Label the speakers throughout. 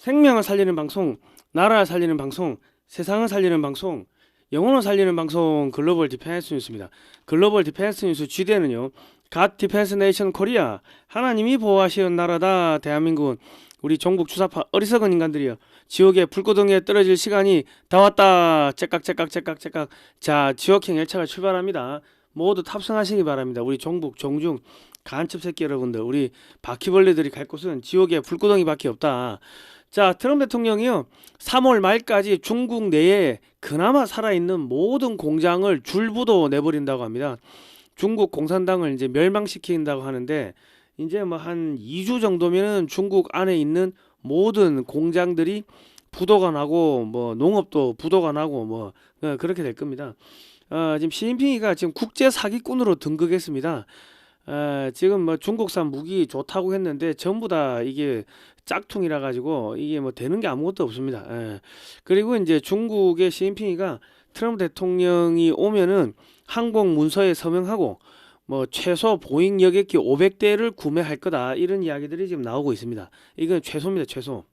Speaker 1: 생명을 살리는 방송, 나라를 살리는 방송, 세상을 살리는 방송, 영혼을 살리는 방송 글로벌 디펜스 뉴스입니다. 글로벌 디펜스 뉴스 G대는요. 갓 디펜스 네이션 코리아 하나님이 보호하시는 나라다 대한민국은 우리 종북 주사파 어리석은 인간들이여 지옥의 불구덩이에 떨어질 시간이 다 왔다. 째깍째깍째깍째깍. 자, 지옥행 열차가 출발합니다. 모두 탑승하시기 바랍니다. 우리 종북 종중 간첩 새끼 여러분들, 우리 바퀴벌레들이 갈 곳은 지옥의 불구덩이밖에 없다. 자, 트럼프 대통령이요 3월 말까지 중국 내에 그나마 살아있는 모든 공장을 줄부도 내버린다고 합니다. 중국 공산당을 이제 멸망시킨다고 하는데, 이제 뭐 한 2주 정도면은 중국 안에 있는 모든 공장들이 부도가 나고, 뭐 농업도 부도가 나고, 뭐 그렇게 될 겁니다. 지금 시진핑이가 지금 국제 사기꾼으로 등극했습니다. 지금 뭐 중국산 무기 좋다고 했는데 전부 다 이게 짝퉁이라 가지고 이게 뭐 되는 게 아무것도 없습니다. 그리고 이제 중국의 시진핑이가 트럼프 대통령이 오면은 항공 문서에 서명하고 뭐 최소 보잉 여객기 500대를 구매할 거다, 이런 이야기들이 지금 나오고 있습니다. 이건 최소입니다, 최소.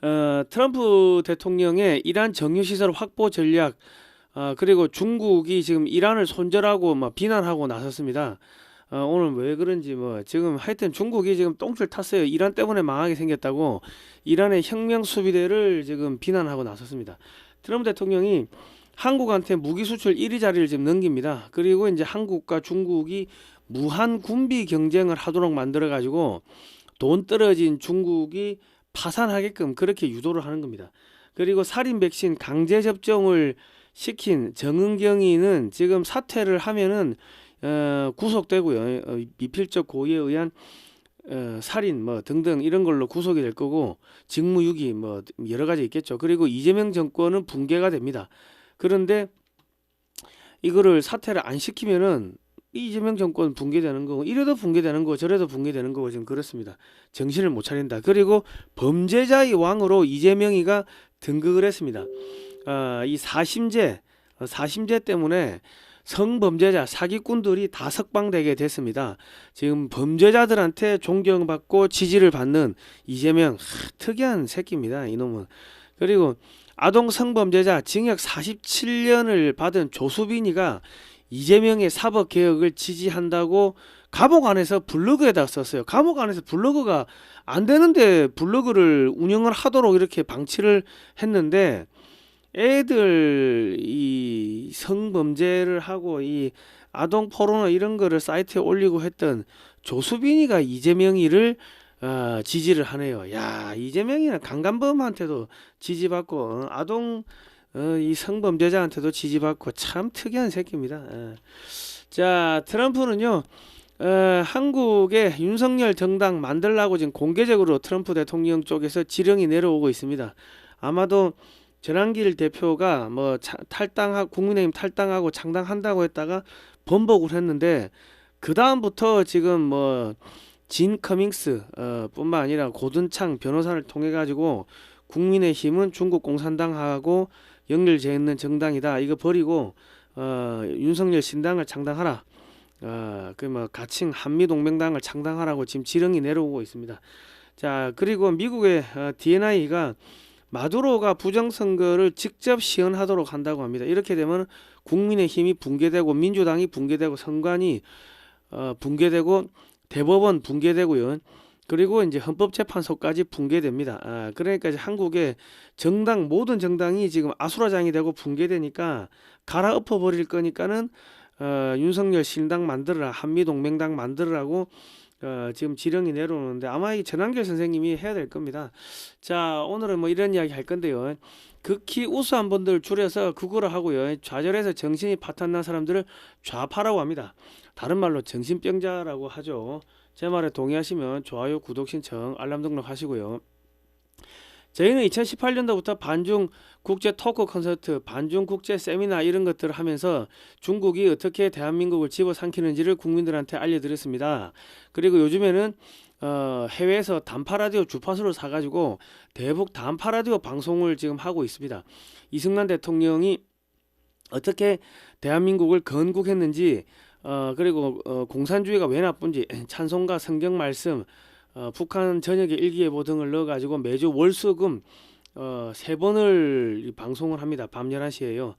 Speaker 1: 트럼프 대통령의 이란 정유시설 확보 전략, 그리고 중국이 지금 이란을 손절하고 막 비난하고 나섰습니다. 오늘 왜 그런지 뭐 지금 하여튼 중국이 지금 똥줄 탔어요. 이란 때문에 망하게 생겼다고 이란의 혁명 수비대를 지금 비난하고 나섰습니다. 트럼프 대통령이 한국한테 무기 수출 1위 자리를 지금 넘깁니다. 그리고 이제 한국과 중국이 무한 군비 경쟁을 하도록 만들어 가지고 돈 떨어진 중국이 파산하게끔 그렇게 유도를 하는 겁니다. 그리고 살인 백신 강제 접종을 시킨 정은경이는 지금 사퇴를 하면은 구속되고요. 미필적 고의에 의한 살인 뭐 등등 이런 걸로 구속이 될 거고, 직무유기 뭐 여러 가지 있겠죠. 그리고 이재명 정권은 붕괴가 됩니다. 그런데 이거를 사퇴를 안 시키면은 이재명 정권 붕괴되는 거고, 이래도 붕괴되는 거고 저래도 붕괴되는 거고 지금 그렇습니다. 정신을 못 차린다. 그리고 범죄자의 왕으로 이재명이가 등극을 했습니다. 이 사심제 때문에 성범죄자 사기꾼들이 다 석방되게 됐습니다. 지금 범죄자들한테 존경받고 지지를 받는 이재명, 특이한 새끼입니다, 이놈은. 그리고 아동 성범죄자 징역 47년을 받은 조수빈이가 이재명의 사법개혁을 지지한다고 감옥 안에서 블로그에다 썼어요. 감옥 안에서 블로그가 안 되는데 블로그를 운영을 하도록 이렇게 방치를 했는데, 애들 이 성범죄를 하고 이 아동 포르노 이런 거를 사이트에 올리고 했던 조수빈이가 이재명이를 지지를 하네요. 야, 이재명이는 강간범한테도 지지받고 아동 이 성범죄자한테도 지지받고 참 특이한 새끼입니다. 자, 트럼프는요 한국의 윤석열 정당 만들라고 지금 공개적으로 트럼프 대통령 쪽에서 지령이 내려오고 있습니다. 아마도 전한길 대표가 뭐 탈당하고 국민의힘 탈당하고 창당한다고 했다가 번복을 했는데, 그 다음부터 지금 뭐 진 커밍스 뿐만 아니라 고든창 변호사를 통해 가지고 국민의힘은 중국 공산당하고 연결되어 있는 정당이다, 이거 버리고 윤석열 신당을 창당하라, 그 뭐 가칭 한미동맹당을 창당하라고 지금 지령이 내려오고 있습니다. 자, 그리고 미국의 DNI가 마두로가 부정선거를 직접 시연하도록 한다고 합니다. 이렇게 되면 국민의힘이 붕괴되고 민주당이 붕괴되고 선관위 붕괴되고 대법원 붕괴되고요. 그리고 이제 헌법재판소까지 붕괴됩니다. 그러니까 이제 한국의 정당, 모든 정당이 지금 아수라장이 되고 붕괴되니까 갈아엎어 버릴 거니까는 윤석열 신당 만들어라, 한미동맹당 만들으라고 지금 지령이 내려오는데, 아마 이 전한길 선생님이 해야 될 겁니다. 자, 오늘은 뭐 이런 이야기 할 건데요. 극히 우수한 분들 줄여서 극우라 하고요. 좌절해서 정신이 파탄난 사람들을 좌파라고 합니다. 다른 말로 정신병자라고 하죠. 제 말에 동의하시면 좋아요, 구독 신청, 알람 등록 하시고요. 저희는 2018년도부터 반중 국제 토크 콘서트, 반중 국제 세미나 이런 것들을 하면서 중국이 어떻게 대한민국을 집어삼키는지를 국민들한테 알려드렸습니다. 그리고 요즘에는 해외에서 단파라디오 주파수를 사가지고 대북 단파라디오 방송을 지금 하고 있습니다. 이승만 대통령이 어떻게 대한민국을 건국했는지, 그리고 공산주의가 왜 나쁜지 찬송가, 성경 말씀, 북한 전역에 일기예보 등을 넣어가지고 매주 월수금 3번을 방송을 합니다. 밤 11시에요.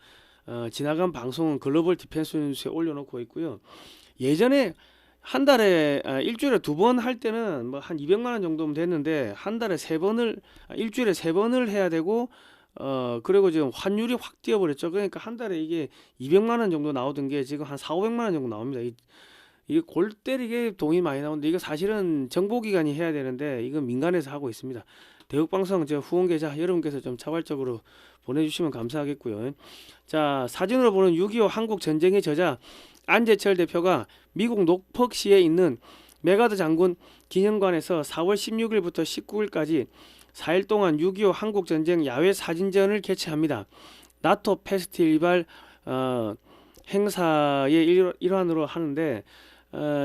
Speaker 1: 지나간 방송은 글로벌 디펜스 뉴스에 올려놓고 있고요. 예전에 한 달에 일주일에 2번 할 때는 뭐 한 200만 원 정도면 됐는데 한 달에 3번을 일주일에 3번을 해야 되고 그리고 지금 환율이 확 뛰어버렸죠. 그러니까 한 달에 이게 200만 원 정도 나오던 게 지금 한 4, 500만 원 정도 나옵니다. 이게 골 때리게 돈이 많이 나오는데 이거 사실은 정보기관이 해야 되는데 이건 민간에서 하고 있습니다. 대국방송 저 후원 계좌 여러분께서 좀 자발적으로 보내주시면 감사하겠고요. 자, 사진으로 보는 6.25 한국 전쟁의 저자 안재철 대표가 미국 노퍽시에 있는 메가드 장군 기념관에서 4월 16일부터 19일까지 4일 동안 6.25 한국 전쟁 야외 사진전을 개최합니다. 나토 페스티벌 행사의 일환으로 하는데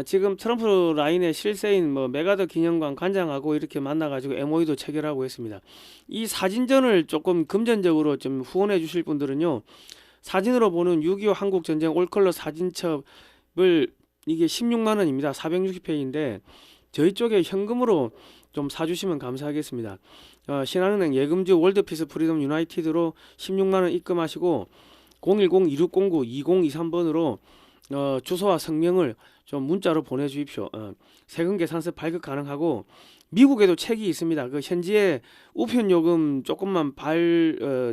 Speaker 1: 지금 트럼프 라인의 실세인 뭐 메가더 기념관 관장하고 이렇게 만나가지고 MOU도 체결하고 했습니다. 이 사진전을 조금 금전적으로 좀 후원해 주실 분들은요, 사진으로 보는 6.25 한국전쟁 올컬러 사진첩을 이게 16만원입니다. 460페이지인데 저희 쪽에 현금으로 좀 사주시면 감사하겠습니다. 신한은행 예금주 월드피스 프리덤 유나이티드로 16만원 입금하시고 010-2609-2023번으로 주소와 성명을 좀 문자로 보내주십시오. 세금 계산서 발급 가능하고 미국에도 책이 있습니다. 그 현지에 우편 요금 조금만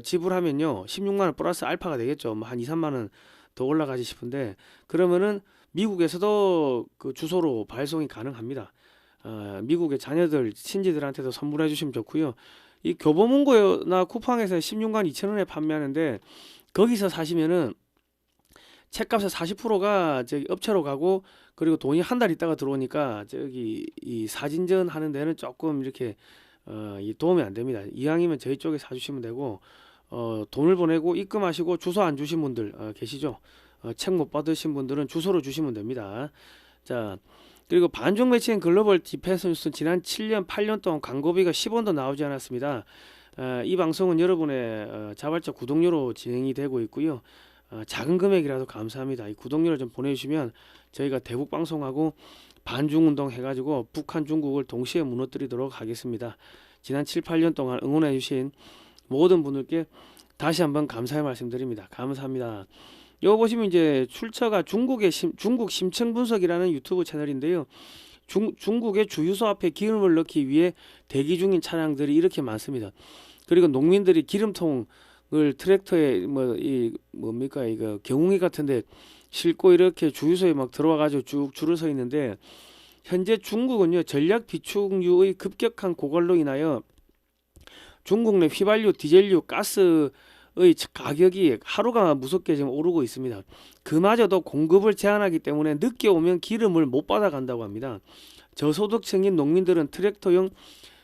Speaker 1: 지불하면요 16만원 플러스 알파가 되겠죠. 뭐 한 2, 3만원 더 올라가지 싶은데 그러면은 미국에서도 그 주소로 발송이 가능합니다. 미국의 자녀들 친지들한테도 선물해 주시면 좋고요. 이 교보문고나 쿠팡에서 16만 2천원에 판매하는데 거기서 사시면은 책값의 40%가 저기 업체로 가고 그리고 돈이 한 달 있다가 들어오니까 저기 이 사진전 하는 데는 조금 이렇게 이 도움이 안 됩니다. 이왕이면 저희 쪽에 사주시면 되고 돈을 보내고 입금하시고 주소 안 주신 분들 계시죠? 책 못 받으신 분들은 주소로 주시면 됩니다. 자, 그리고 반중 매체인 글로벌 디펜스 뉴스는 지난 7년 8년 동안 광고비가 10원도 나오지 않았습니다. 이 방송은 여러분의 자발적 구독료로 진행이 되고 있고요. 작은 금액이라도 감사합니다. 이 구독료를 좀 보내주시면 저희가 대북 방송하고 반중운동 해가지고 북한 중국을 동시에 무너뜨리도록 하겠습니다. 지난 7, 8년 동안 응원해 주신 모든 분들께 다시 한번 감사의 말씀드립니다. 감사합니다. 여기 보시면 이제 출처가 중국 심층 분석이라는 유튜브 채널인데요. 중국의 주유소 앞에 기름을 넣기 위해 대기 중인 차량들이 이렇게 많습니다. 그리고 농민들이 기름통을 트랙터에 뭡니까 이거 경운기 같은데 싣고 이렇게 주유소에 막 들어와 가지고 쭉 줄을 서 있는데 현재 중국은요 전략 비축유의 급격한 고갈로 인하여 중국 내 휘발유, 디젤유, 가스의 가격이 하루가 무섭게 지금 오르고 있습니다. 그마저도 공급을 제한하기 때문에 늦게 오면 기름을 못 받아간다고 합니다. 저소득층인 농민들은 트랙터용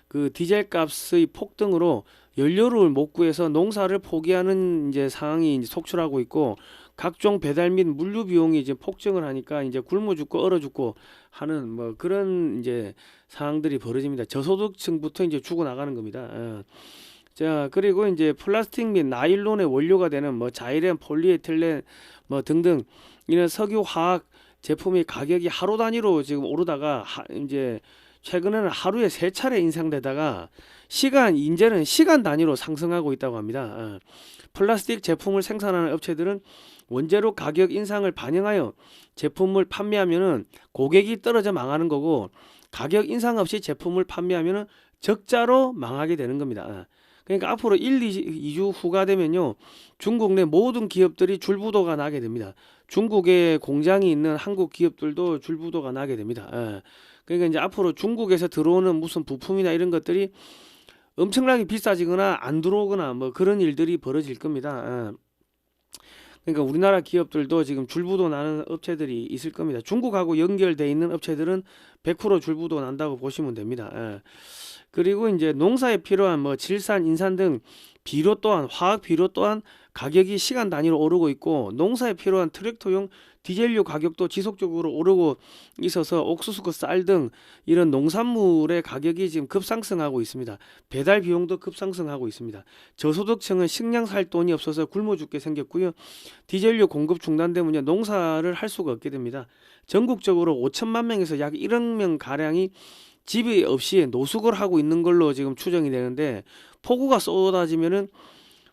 Speaker 1: 그 디젤 값의 폭등으로 연료를 못 구해서 농사를 포기하는 이제 상황이 이제 속출하고 있고 각종 배달 및 물류 비용이 이제 폭증을 하니까 이제 굶어 죽고 얼어 죽고 하는 뭐 그런 이제 상황들이 벌어집니다. 저소득층부터 이제 죽어 나가는 겁니다. 자, 그리고 이제 플라스틱 및 나일론의 원료가 되는 뭐 자이렌, 폴리에틸렌 뭐 등등 이런 석유 화학 제품의 가격이 하루 단위로 지금 오르다가 이제 최근에는 하루에 3차례 인상되다가 이제는 시간 단위로 상승하고 있다고 합니다. 플라스틱 제품을 생산하는 업체들은 원재료 가격 인상을 반영하여 제품을 판매하면은 고객이 떨어져 망하는 거고 가격 인상 없이 제품을 판매하면은 적자로 망하게 되는 겁니다. 그러니까 앞으로 1, 2주 후가 되면요 중국 내 모든 기업들이 줄부도가 나게 됩니다. 중국에 공장이 있는 한국 기업들도 줄부도가 나게 됩니다. 그러니까 이제 앞으로 중국에서 들어오는 무슨 부품이나 이런 것들이 엄청나게 비싸지거나 안 들어오거나 뭐 그런 일들이 벌어질 겁니다. 그러니까 우리나라 기업들도 지금 줄부도 나는 업체들이 있을 겁니다. 중국하고 연결돼 있는 업체들은 100% 줄부도 난다고 보시면 됩니다. 그리고 이제 농사에 필요한 뭐 질산, 인산 등 비료 또한 화학 비료 또한 가격이 시간 단위로 오르고 있고 농사에 필요한 트랙터용 디젤유 가격도 지속적으로 오르고 있어서 옥수수 쌀 등 이런 농산물의 가격이 지금 급상승하고 있습니다. 배달 비용도 급상승하고 있습니다. 저소득층은 식량 살 돈이 없어서 굶어 죽게 생겼고요. 디젤유 공급 중단되면 농사를 할 수가 없게 됩니다. 전국적으로 5천만 명에서 약 1억 명 가량이 집이 없이 노숙을 하고 있는 걸로 지금 추정이 되는데 폭우가 쏟아지면은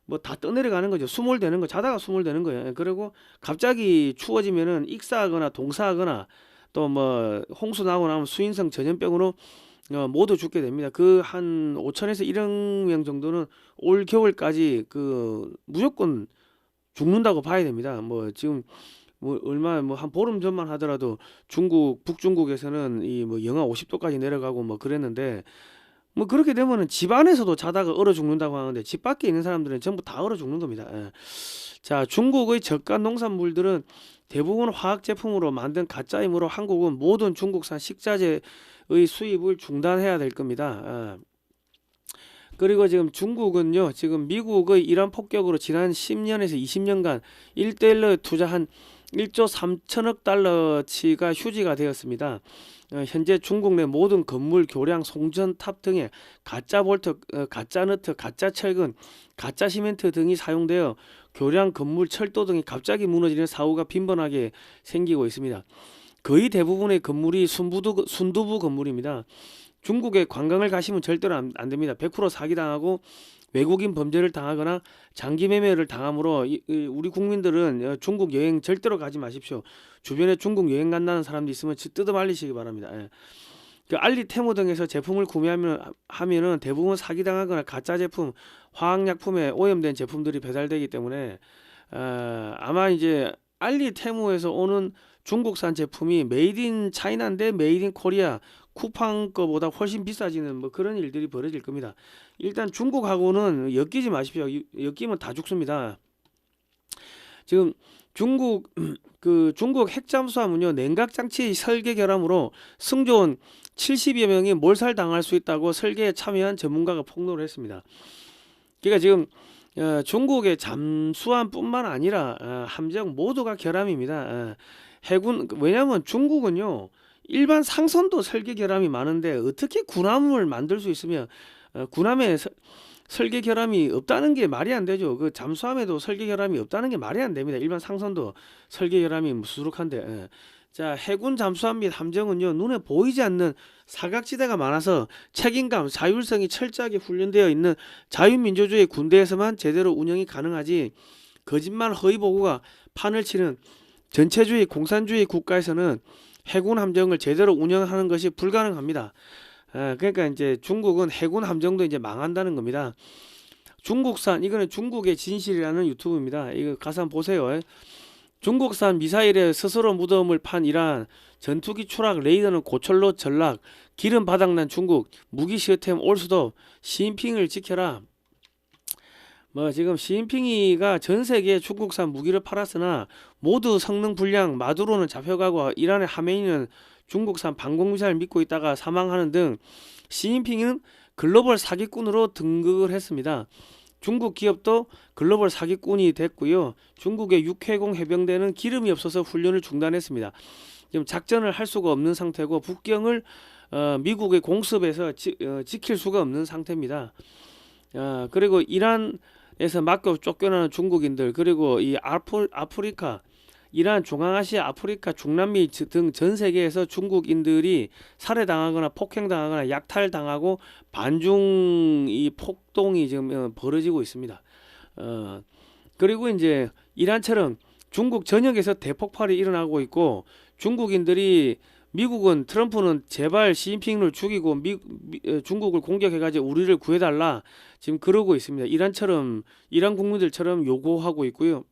Speaker 1: 뭐 다 떠내려가는 거죠. 수몰되는 거, 자다가 수몰되는 거예요. 예, 그리고 갑자기 추워지면은 익사하거나 동사하거나 또 뭐 홍수 나고 나면 수인성 전염병으로 모두 죽게 됩니다. 그 한 5천에서 1억 명 정도는 올 겨울까지 그 무조건 죽는다고 봐야 됩니다. 뭐 지금 뭐 얼마 뭐 한 보름 전만 하더라도 중국 북중국에서는 이 뭐 영하 50도까지 내려가고 뭐 그랬는데 뭐 그렇게 되면은 집 안에서도 자다가 얼어 죽는다고 하는데 집 밖에 있는 사람들은 전부 다 얼어 죽는 겁니다. 예. 자, 중국의 저가 농산물들은 대부분 화학 제품으로 만든 가짜이므로 한국은 모든 중국산 식자재의 수입을 중단해야 될 겁니다. 그리고 지금 중국은요, 지금 미국의 이란 폭격으로 지난 10년에서 20년간 1대1로 투자한 1조 3천억 달러치가 휴지가 되었습니다. 현재 중국 내 모든 건물, 교량, 송전탑 등에 가짜 볼트, 가짜 너트, 가짜 철근, 가짜 시멘트 등이 사용되어 교량, 건물, 철도 등이 갑자기 무너지는 사고가 빈번하게 생기고 있습니다. 거의 대부분의 건물이 순두부 건물입니다. 중국에 관광을 가시면 절대로 안 됩니다. 100% 사기당하고 외국인 범죄를 당하거나 장기 매매를 당하므로 우리 국민들은 중국 여행 절대로 가지 마십시오. 주변에 중국 여행 간다는 사람도 있으면 뜯어 말리시기 바랍니다. 예. 그 알리, 테무 등에서 제품을 구매하면은 대부분 사기당하거나 가짜 제품, 화학약품에 오염된 제품들이 배달되기 때문에 아마 이제 알리, 테무에서 오는 중국산 제품이 메이드 인 차이나인데 메이드 인 코리아 쿠팡 거보다 훨씬 비싸지는 뭐 그런 일들이 벌어질 겁니다. 일단 중국하고는 엮이지 마십시오. 엮이면 다 죽습니다. 지금 중국 중국 핵잠수함은요, 냉각 장치 설계 결함으로 승조원 70여 명이 몰살당할 수 있다고 설계에 참여한 전문가가 폭로를 했습니다. 그러니까 지금 중국의 잠수함뿐만 아니라 함정 모두가 결함입니다. 해군, 왜냐하면 중국은요, 일반 상선도 설계 결함이 많은데 어떻게 군함을 만들 수 있으며 군함에 설계 결함이 없다는 게 말이 안 되죠. 그 잠수함에도 설계 결함이 없다는 게 말이 안 됩니다. 일반 상선도 설계 결함이 수두룩한데. 자, 해군 잠수함 및 함정은요, 눈에 보이지 않는 사각지대가 많아서 책임감, 자율성이 철저하게 훈련되어 있는 자유민주주의 군대에서만 제대로 운영이 가능하지, 거짓말 허위 보고가 판을 치는 전체주의 공산주의 국가에서는 해군 함정을 제대로 운영하는 것이 불가능합니다. 그러니까 이제 중국은 해군 함정도 이제 망한다는 겁니다. 중국산, 이거는 중국의 진실이라는 유튜브입니다. 이거 가서 한번 보세요. 중국산 미사일에 스스로 무덤을 판 이란, 전투기 추락, 레이더는 고철로 전락, 기름 바닥난 중국, 무기 시스템 올수도, 시진핑을 지켜라. 뭐 지금 시진핑이가 전 세계에 중국산 무기를 팔았으나 모두 성능 불량, 마두로는 잡혀가고 이란의 하메이는 중국산 방공미사일 믿고 있다가 사망하는 등 시진핑은 글로벌 사기꾼으로 등극을 했습니다. 중국 기업도 글로벌 사기꾼이 됐고요. 중국의 육해공 해병대는 기름이 없어서 훈련을 중단했습니다. 지금 작전을 할 수가 없는 상태고 북경을 미국의 공습에서 지킬 수가 없는 상태입니다. 그리고 이란에서 막고 쫓겨나는 중국인들, 그리고 이 아프리카, 이란, 중앙아시아, 아프리카, 중남미 등 전 세계에서 중국인들이 살해당하거나 폭행당하거나 약탈당하고 반중 이 폭동이 지금 벌어지고 있습니다. 그리고 이제 이란처럼 중국 전역에서 대폭발이 일어나고 있고, 중국인들이 미국은, 트럼프는 제발 시진핑을 죽이고 중국을 공격해가지고 우리를 구해달라 지금 그러고 있습니다. 이란처럼, 이란 국민들처럼 요구하고 있고요.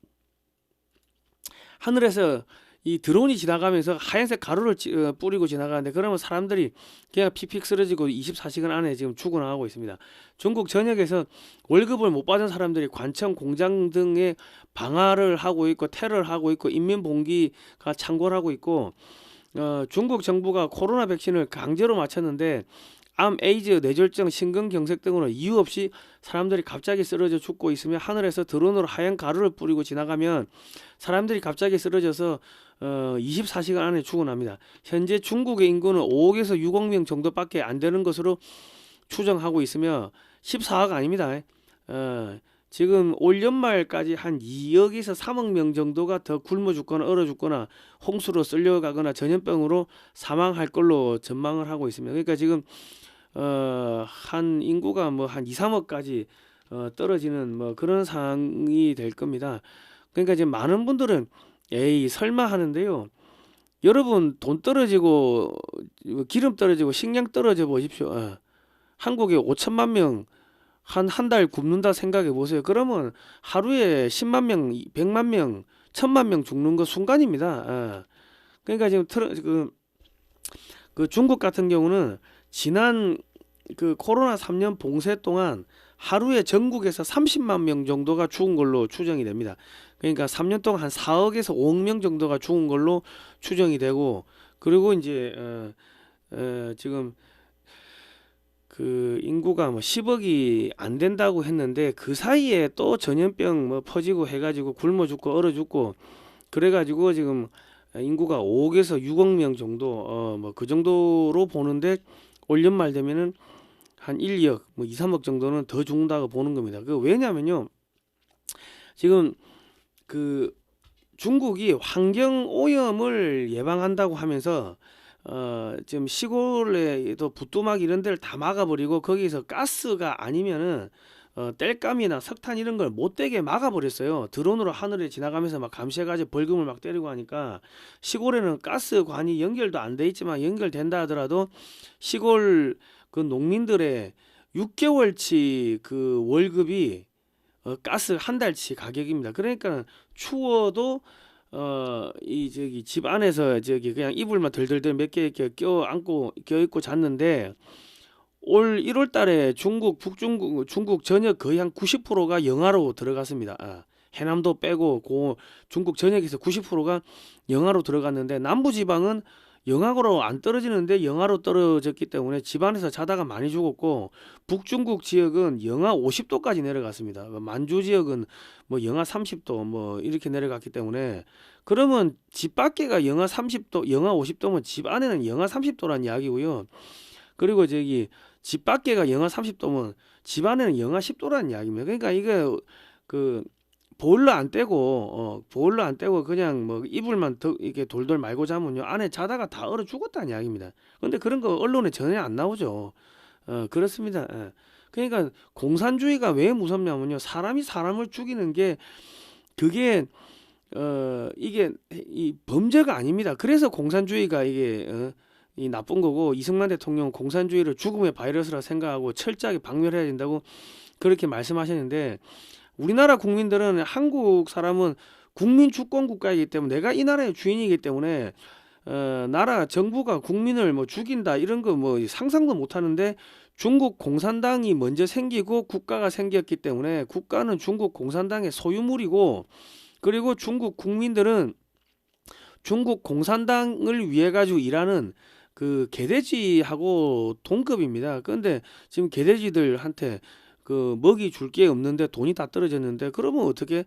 Speaker 1: 하늘에서 이 드론이 지나가면서 하얀색 가루를 뿌리고 지나가는데, 그러면 사람들이 그냥 픽픽 쓰러지고 24시간 안에 지금 죽어나가고 있습니다. 중국 전역에서 월급을 못 받은 사람들이 관청, 공장 등에 방화를 하고 있고, 테러를 하고 있고, 인민봉기가 창궐하고 있고, 중국 정부가 코로나 백신을 강제로 맞췄는데 암, 에이즈, 뇌졸중, 심근경색 등으로 이유 없이 사람들이 갑자기 쓰러져 죽고 있으며, 하늘에서 드론으로 하얀 가루를 뿌리고 지나가면 사람들이 갑자기 쓰러져서 24시간 안에 죽어납니다. 현재 중국의 인구는 5억에서 6억 명 정도밖에 안 되는 것으로 추정하고 있으며 14억 아닙니다. 지금 올 연말까지 한 2억에서 3억 명 정도가 더 굶어 죽거나 얼어 죽거나 홍수로 쓸려가거나 전염병으로 사망할 걸로 전망을 하고 있습니다. 그러니까 지금 한 인구가 뭐 한 2, 3억까지 떨어지는 뭐 그런 상황이 될 겁니다. 그러니까 지금 많은 분들은 에이 설마 하는데요. 여러분 돈 떨어지고 기름 떨어지고 식량 떨어져 보십시오. 한국에 5천만 명 한 달 굶는다 생각해 보세요. 그러면 하루에 10만 명, 100만 명, 1000만 명 죽는 거 순간입니다. 그러니까 지금 그 중국 같은 경우는 지난 그 코로나 3년 봉쇄 동안 하루에 전국에서 30만 명 정도가 죽은 걸로 추정이 됩니다. 그러니까 3년 동안 한 4억에서 5억 명 정도가 죽은 걸로 추정이 되고, 그리고 이제 지금 그 인구가 뭐 10억이 안 된다고 했는데 그 사이에 또 전염병 뭐 퍼지고 해가지고 굶어 죽고 얼어 죽고 그래가지고 지금 인구가 5억에서 6억 명 정도 뭐 그 정도로 보는데 올 연말 되면은 한 1, 2억 뭐 2, 3억 정도는 더 죽는다고 보는 겁니다. 그 왜냐면요. 지금 그 중국이 환경 오염을 예방한다고 하면서 지금 시골에도 부뚜막 이런 데를 다 막아버리고 거기서 가스가 아니면은 땔감이나 석탄 이런 걸 못 되게 막아버렸어요. 드론으로 하늘에 지나가면서 막 감시해가지고 벌금을 막 때리고 하니까 시골에는 가스관이 연결도 안 돼 있지만 연결된다 하더라도 시골 그 농민들의 6개월치 그 월급이 가스 한 달치 가격입니다. 그러니까 추워도 이 저기 집 안에서 저기 그냥 이불만 덜덜덜 몇 개 이렇게 껴안고 껴입고 잤는데 올 1월 달에 중국 전역 거의 한 90%가 영하로 들어갔습니다. 해남도 빼고 중국 전역에서 90%가 영하로 들어갔는데 남부 지방은 영하로 안 떨어지는데 영하로 떨어졌기 때문에 집안에서 자다가 많이 죽었고, 북중국 지역은 영하 50도까지 내려갔습니다. 만주 지역은 뭐 영하 30도 뭐 이렇게 내려갔기 때문에, 그러면 집 밖에가 영하 30도, 영하 50도면 집 안에는 영하 30도란 이야기고요. 그리고 저기 집 밖에가 영하 30도면 집 안에는 영하 10도란 이야기입니다. 그러니까 이게 그 보일러 안 떼고 그냥 뭐 이불만 이렇게 돌돌 말고 자면요 안에 자다가 다 얼어 죽었다는 이야기입니다. 근데 그런 거 언론에 전혀 안 나오죠. 그렇습니다. 그러니까 공산주의가 왜 무섭냐면요, 사람이 사람을 죽이는 게 그게 이게 이 범죄가 아닙니다. 그래서 공산주의가 이게 이 나쁜 거고, 이승만 대통령 공산주의를 죽음의 바이러스라 생각하고 철저하게 박멸해야 된다고 그렇게 말씀하셨는데, 우리나라 국민들은, 한국 사람은 국민 주권 국가이기 때문에, 내가 이 나라의 주인이기 때문에 나라 정부가 국민을 뭐 죽인다 이런 거 뭐 상상도 못 하는데, 중국 공산당이 먼저 생기고 국가가 생겼기 때문에 국가는 중국 공산당의 소유물이고, 그리고 중국 국민들은 중국 공산당을 위해 가지고 일하는 그 개돼지하고 동급입니다. 그런데 지금 개돼지들한테 그 먹이 줄 게 없는데 돈이 다 떨어졌는데, 그러면 어떻게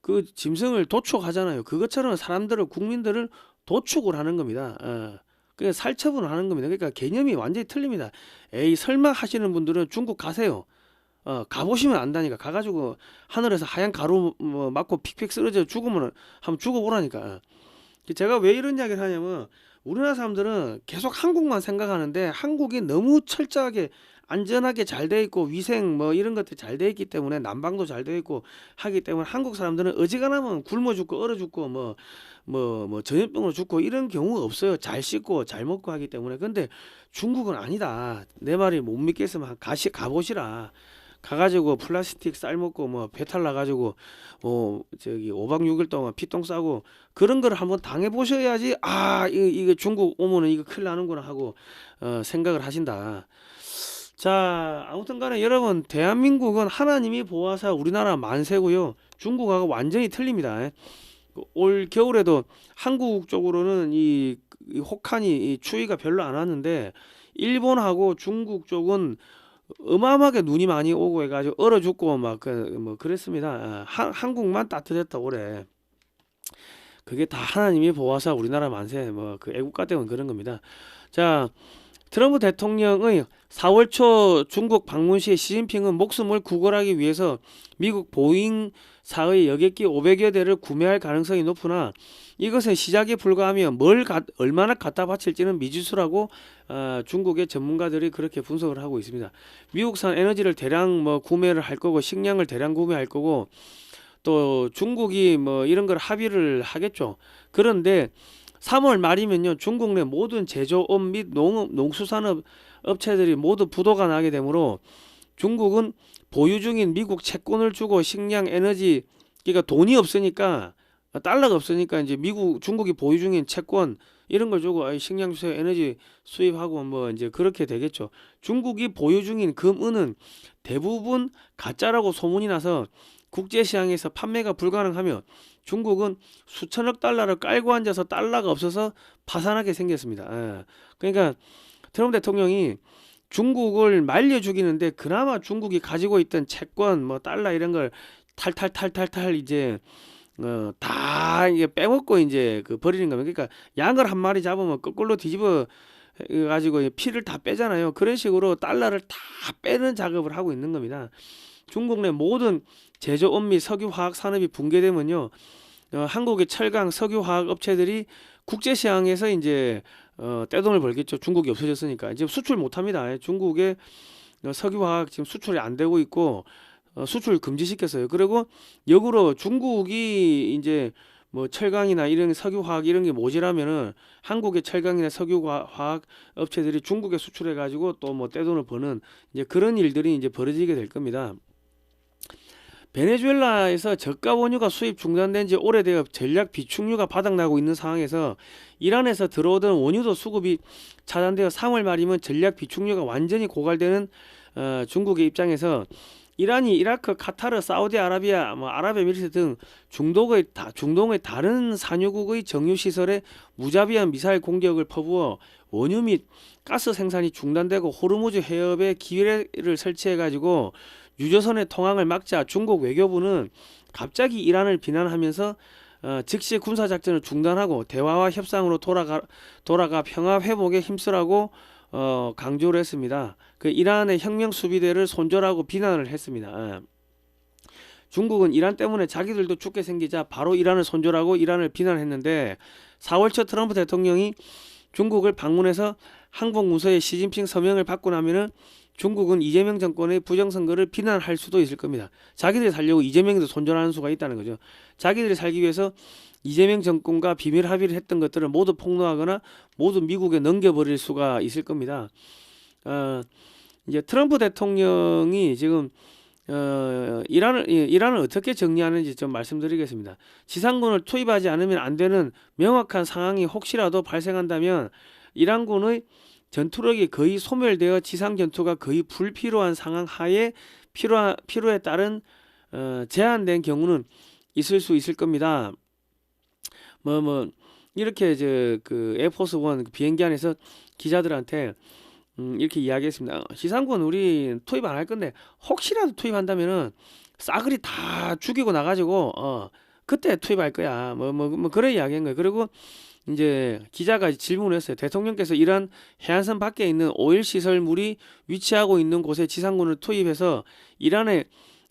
Speaker 1: 그 짐승을 도축하잖아요. 그것처럼 사람들을, 국민들을 도축을 하는 겁니다. 그냥 살처분을 하는 겁니다. 그러니까 개념이 완전히 틀립니다. 에이 설마 하시는 분들은 중국 가세요. 가보시면 안다니까. 가가지고 하늘에서 하얀 가루 뭐 맞고 픽픽 쓰러져 죽으면 한번 죽어보라니까. 제가 왜 이런 이야기를 하냐면, 우리나라 사람들은 계속 한국만 생각하는데 한국이 너무 철저하게 안전하게 잘 돼 있고 위생 뭐 이런 것들 잘 돼 있기 때문에, 난방도 잘 돼 있고 하기 때문에 한국 사람들은 어지간하면 굶어 죽고 얼어 죽고 뭐 전염병으로 죽고 이런 경우가 없어요. 잘 씻고 잘 먹고 하기 때문에. 근데 중국은 아니다. 내 말이 못 믿겠으면 가보시라. 가가지고 플라스틱 쌀 먹고 뭐 배탈 나가지고 저기 5박 6일 동안 피똥 싸고 그런 걸 한번 당해 보셔야지, 이거 중국 오면은 이거 큰일 나는구나 하고 생각을 하신다. 자, 아무튼 간에 여러분, 대한민국은 하나님이 보호하사 우리나라 만세고요. 중국하고 완전히 틀립니다. 올 겨울에도 한국 쪽으로는 이 혹한이 이 추위가 별로 안 왔는데, 일본하고 중국 쪽은 어마어마하게 눈이 많이 오고 해가지고 얼어 죽고 막 뭐 그랬습니다. 한국만 따뜻했다 올해. 그게 다 하나님이 보호하사 우리나라 만세, 뭐 그 애국가 때문에 그런 겁니다. 자, 트럼프 대통령의 4월 초 중국 방문 시 시진핑은 목숨을 구걸하기 위해서 미국 보잉사의 여객기 500여 대를 구매할 가능성이 높으나 이것은 시작에 불과하며 얼마나 갖다 바칠지는 미지수라고 중국의 전문가들이 그렇게 분석을 하고 있습니다. 미국산 에너지를 대량 구매를 할 거고 식량을 대량 구매할 거고 또 중국이 이런 걸 합의를 하겠죠. 그런데 3월 말이면요, 중국 내 모든 제조업 및 농수산업 업체들이 모두 부도가 나게 되므로 중국은 보유 중인 미국 채권을 주고 식량, 에너지, 그러니까 돈이 없으니까, 달러가 없으니까 이제 중국이 보유 중인 채권 이런 걸 주고 식량 주세요, 에너지 수입하고 이제 그렇게 되겠죠. 중국이 보유 중인 금, 은은 대부분 가짜라고 소문이 나서 국제시장에서 판매가 불가능하며 중국은 수천억 달러를 깔고 앉아서 달러가 없어서 파산하게 생겼습니다. 그러니까 트럼프 대통령이 중국을 말려 죽이는데 그나마 중국이 가지고 있던 채권, 달러 이런 걸 탈탈탈탈탈 이제 다 이게 빼먹고 이제 버리는 겁니다. 그러니까 양을 한 마리 잡으면 거꾸로 뒤집어 가지고 피를 다 빼잖아요. 그런 식으로 달러를 다 빼는 작업을 하고 있는 겁니다. 중국 내 모든 제조업 및 석유화학 산업이 붕괴되면요, 한국의 철강, 석유화학 업체들이 국제시장에서 이제 떼돈을 벌겠죠. 중국이 없어졌으니까 이제 수출 못합니다. 중국의 석유화학 지금 수출이 안 되고 있고 수출 금지시켰어요. 그리고 역으로 중국이 이제 철강이나 이런 석유화학 이런 게 모자라면은 한국의 철강이나 석유화학 업체들이 중국에 수출해 가지고 또 떼돈을 버는 이제 그런 일들이 이제 벌어지게 될 겁니다. 베네수엘라에서 저가 원유가 수입 중단된 지 오래되어 전략 비축유가 바닥나고 있는 상황에서 이란에서 들어오던 원유도 수급이 차단되어 3월 말이면 전략 비축유가 완전히 고갈되는 중국의 입장에서 이란이 이라크, 카타르, 사우디아라비아, 아랍에미리트 등 중동의 다른 산유국의 정유시설에 무자비한 미사일 공격을 퍼부어 원유 및 가스 생산이 중단되고 호르무즈 해협에 기뢰를 설치해가지고 유조선의 통항을 막자 중국 외교부는 갑자기 이란을 비난하면서 즉시 군사작전을 중단하고 대화와 협상으로 돌아가 평화 회복에 힘쓰라고 강조를 했습니다. 그 이란의 혁명 수비대를 손절하고 비난을 했습니다. 중국은 이란 때문에 자기들도 죽게 생기자 바로 이란을 손절하고 이란을 비난했는데 4월 초 트럼프 대통령이 중국을 방문해서 항복문서에 시진핑 서명을 받고 나면은 중국은 이재명 정권의 부정선거를 비난할 수도 있을 겁니다. 자기들이 살려고 이재명도 손절하는 수가 있다는 거죠. 자기들이 살기 위해서 이재명 정권과 비밀 합의를 했던 것들을 모두 폭로하거나 모두 미국에 넘겨버릴 수가 있을 겁니다. 이제 트럼프 대통령이 지금 이란을 어떻게 정리하는지 좀 말씀드리겠습니다. 지상군을 투입하지 않으면 안 되는 명확한 상황이 혹시라도 발생한다면 이란군의 전투력이 거의 소멸되어 지상 전투가 거의 불필요한 상황 하에 필요에 따른 제한된 경우는 있을 수 있을 겁니다. 이렇게 그 에어포스 원 비행기 안에서 기자들한테 이렇게 이야기했습니다. 지상군 우리 투입 안 할 건데 혹시라도 투입한다면은 싸그리 다 죽이고 나가지고 그때 투입할 거야. 그런 이야기한 거예요. 그리고 이제 기자가 질문을 했어요. 대통령께서 이란 해안선 밖에 있는 오일 시설물이 위치하고 있는 곳에 지상군을 투입해서 이란의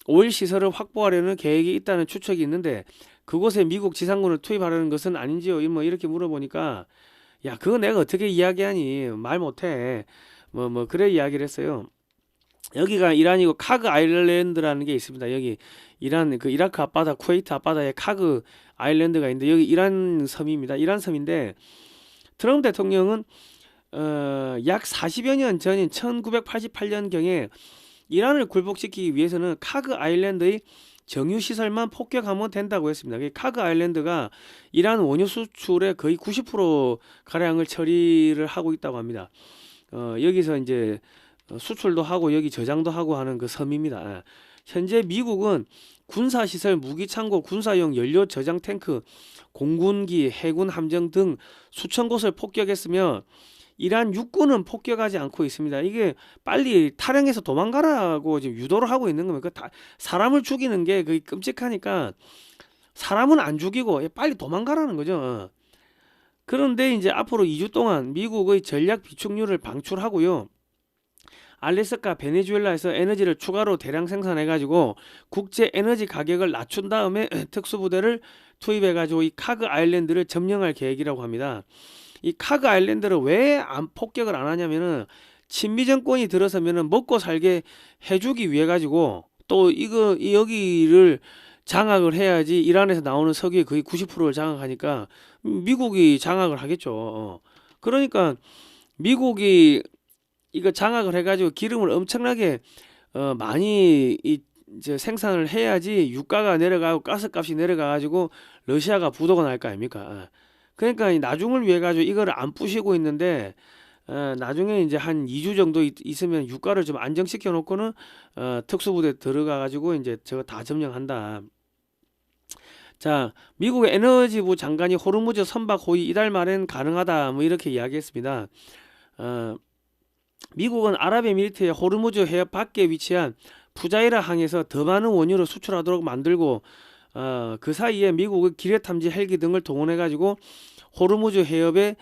Speaker 1: 오일 시설을 확보하려는 계획이 있다는 추측이 있는데 그곳에 미국 지상군을 투입하려는 것은 아닌지요? 이렇게 물어보니까 야 그거 내가 어떻게 이야기하니 말 못해 그래 이야기를 했어요. 여기가 이란이고 카그 아일랜드라는 게 있습니다. 여기 이란 그 이라크 앞바다 쿠웨이트 앞바다에 카그 아일랜드가 있는데 여기 이란 섬입니다. 이란 섬인데 트럼프 대통령은 약 40여 년 전인 1988년경에 이란을 굴복시키기 위해서는 카그 아일랜드의 정유 시설만 폭격하면 된다고 했습니다. 카그 아일랜드가 이란 원유 수출의 거의 90% 가량을 처리를 하고 있다고 합니다. 여기서 이제 수출도 하고 여기 저장도 하고 하는 그 섬입니다. 현재 미국은 군사시설, 무기창고, 군사용 연료 저장 탱크, 공군기, 해군 함정 등 수천 곳을 폭격했으며 이란 육군은 폭격하지 않고 있습니다. 이게 빨리 탈영해서 도망가라고 지금 유도를 하고 있는 겁니다. 사람을 죽이는 게 거의 끔찍하니까 사람은 안 죽이고 빨리 도망가라는 거죠. 그런데 이제 앞으로 2주 동안 미국의 전략 비축유를 방출하고요. 알래스카, 베네수엘라에서 에너지를 추가로 대량 생산해가지고 국제 에너지 가격을 낮춘 다음에 특수부대를 투입해가지고 이 카그 아일랜드를 점령할 계획이라고 합니다. 이 카그 아일랜드를 왜 폭격을 안 하냐면은 친미 정권이 들어서면은 먹고 살게 해주기 위해 가지고 또 이거 여기를 장악을 해야지 이란에서 나오는 석유의 거의 90%를 장악하니까 미국이 장악을 하겠죠. 그러니까 미국이 이거 장악을 해가지고 기름을 엄청나게 많이 이제 생산을 해야지 유가가 내려가고 가스값이 내려가가지고 러시아가 부도가 날 거 아닙니까? 그러니까 이 나중을 위해 가지고 이거를 안 부시고 있는데 나중에 이제 한 2주 정도 있으면 유가를 좀 안정시켜 놓고는 특수부대 들어가 가지고 이제 저거 다 점령한다. 자, 미국의 에너지부 장관이 호르무즈 선박 호위 이달 말엔 가능하다 뭐 이렇게 이야기했습니다. 어, 미국은 아랍에미리트의 호르무즈 해협 밖에 위치한 푸자이라 항에서 더 많은 원유를 수출하도록 만들고 그 사이에 미국의 기뢰 탐지 헬기 등을 동원해 가지고 호르무즈 해협에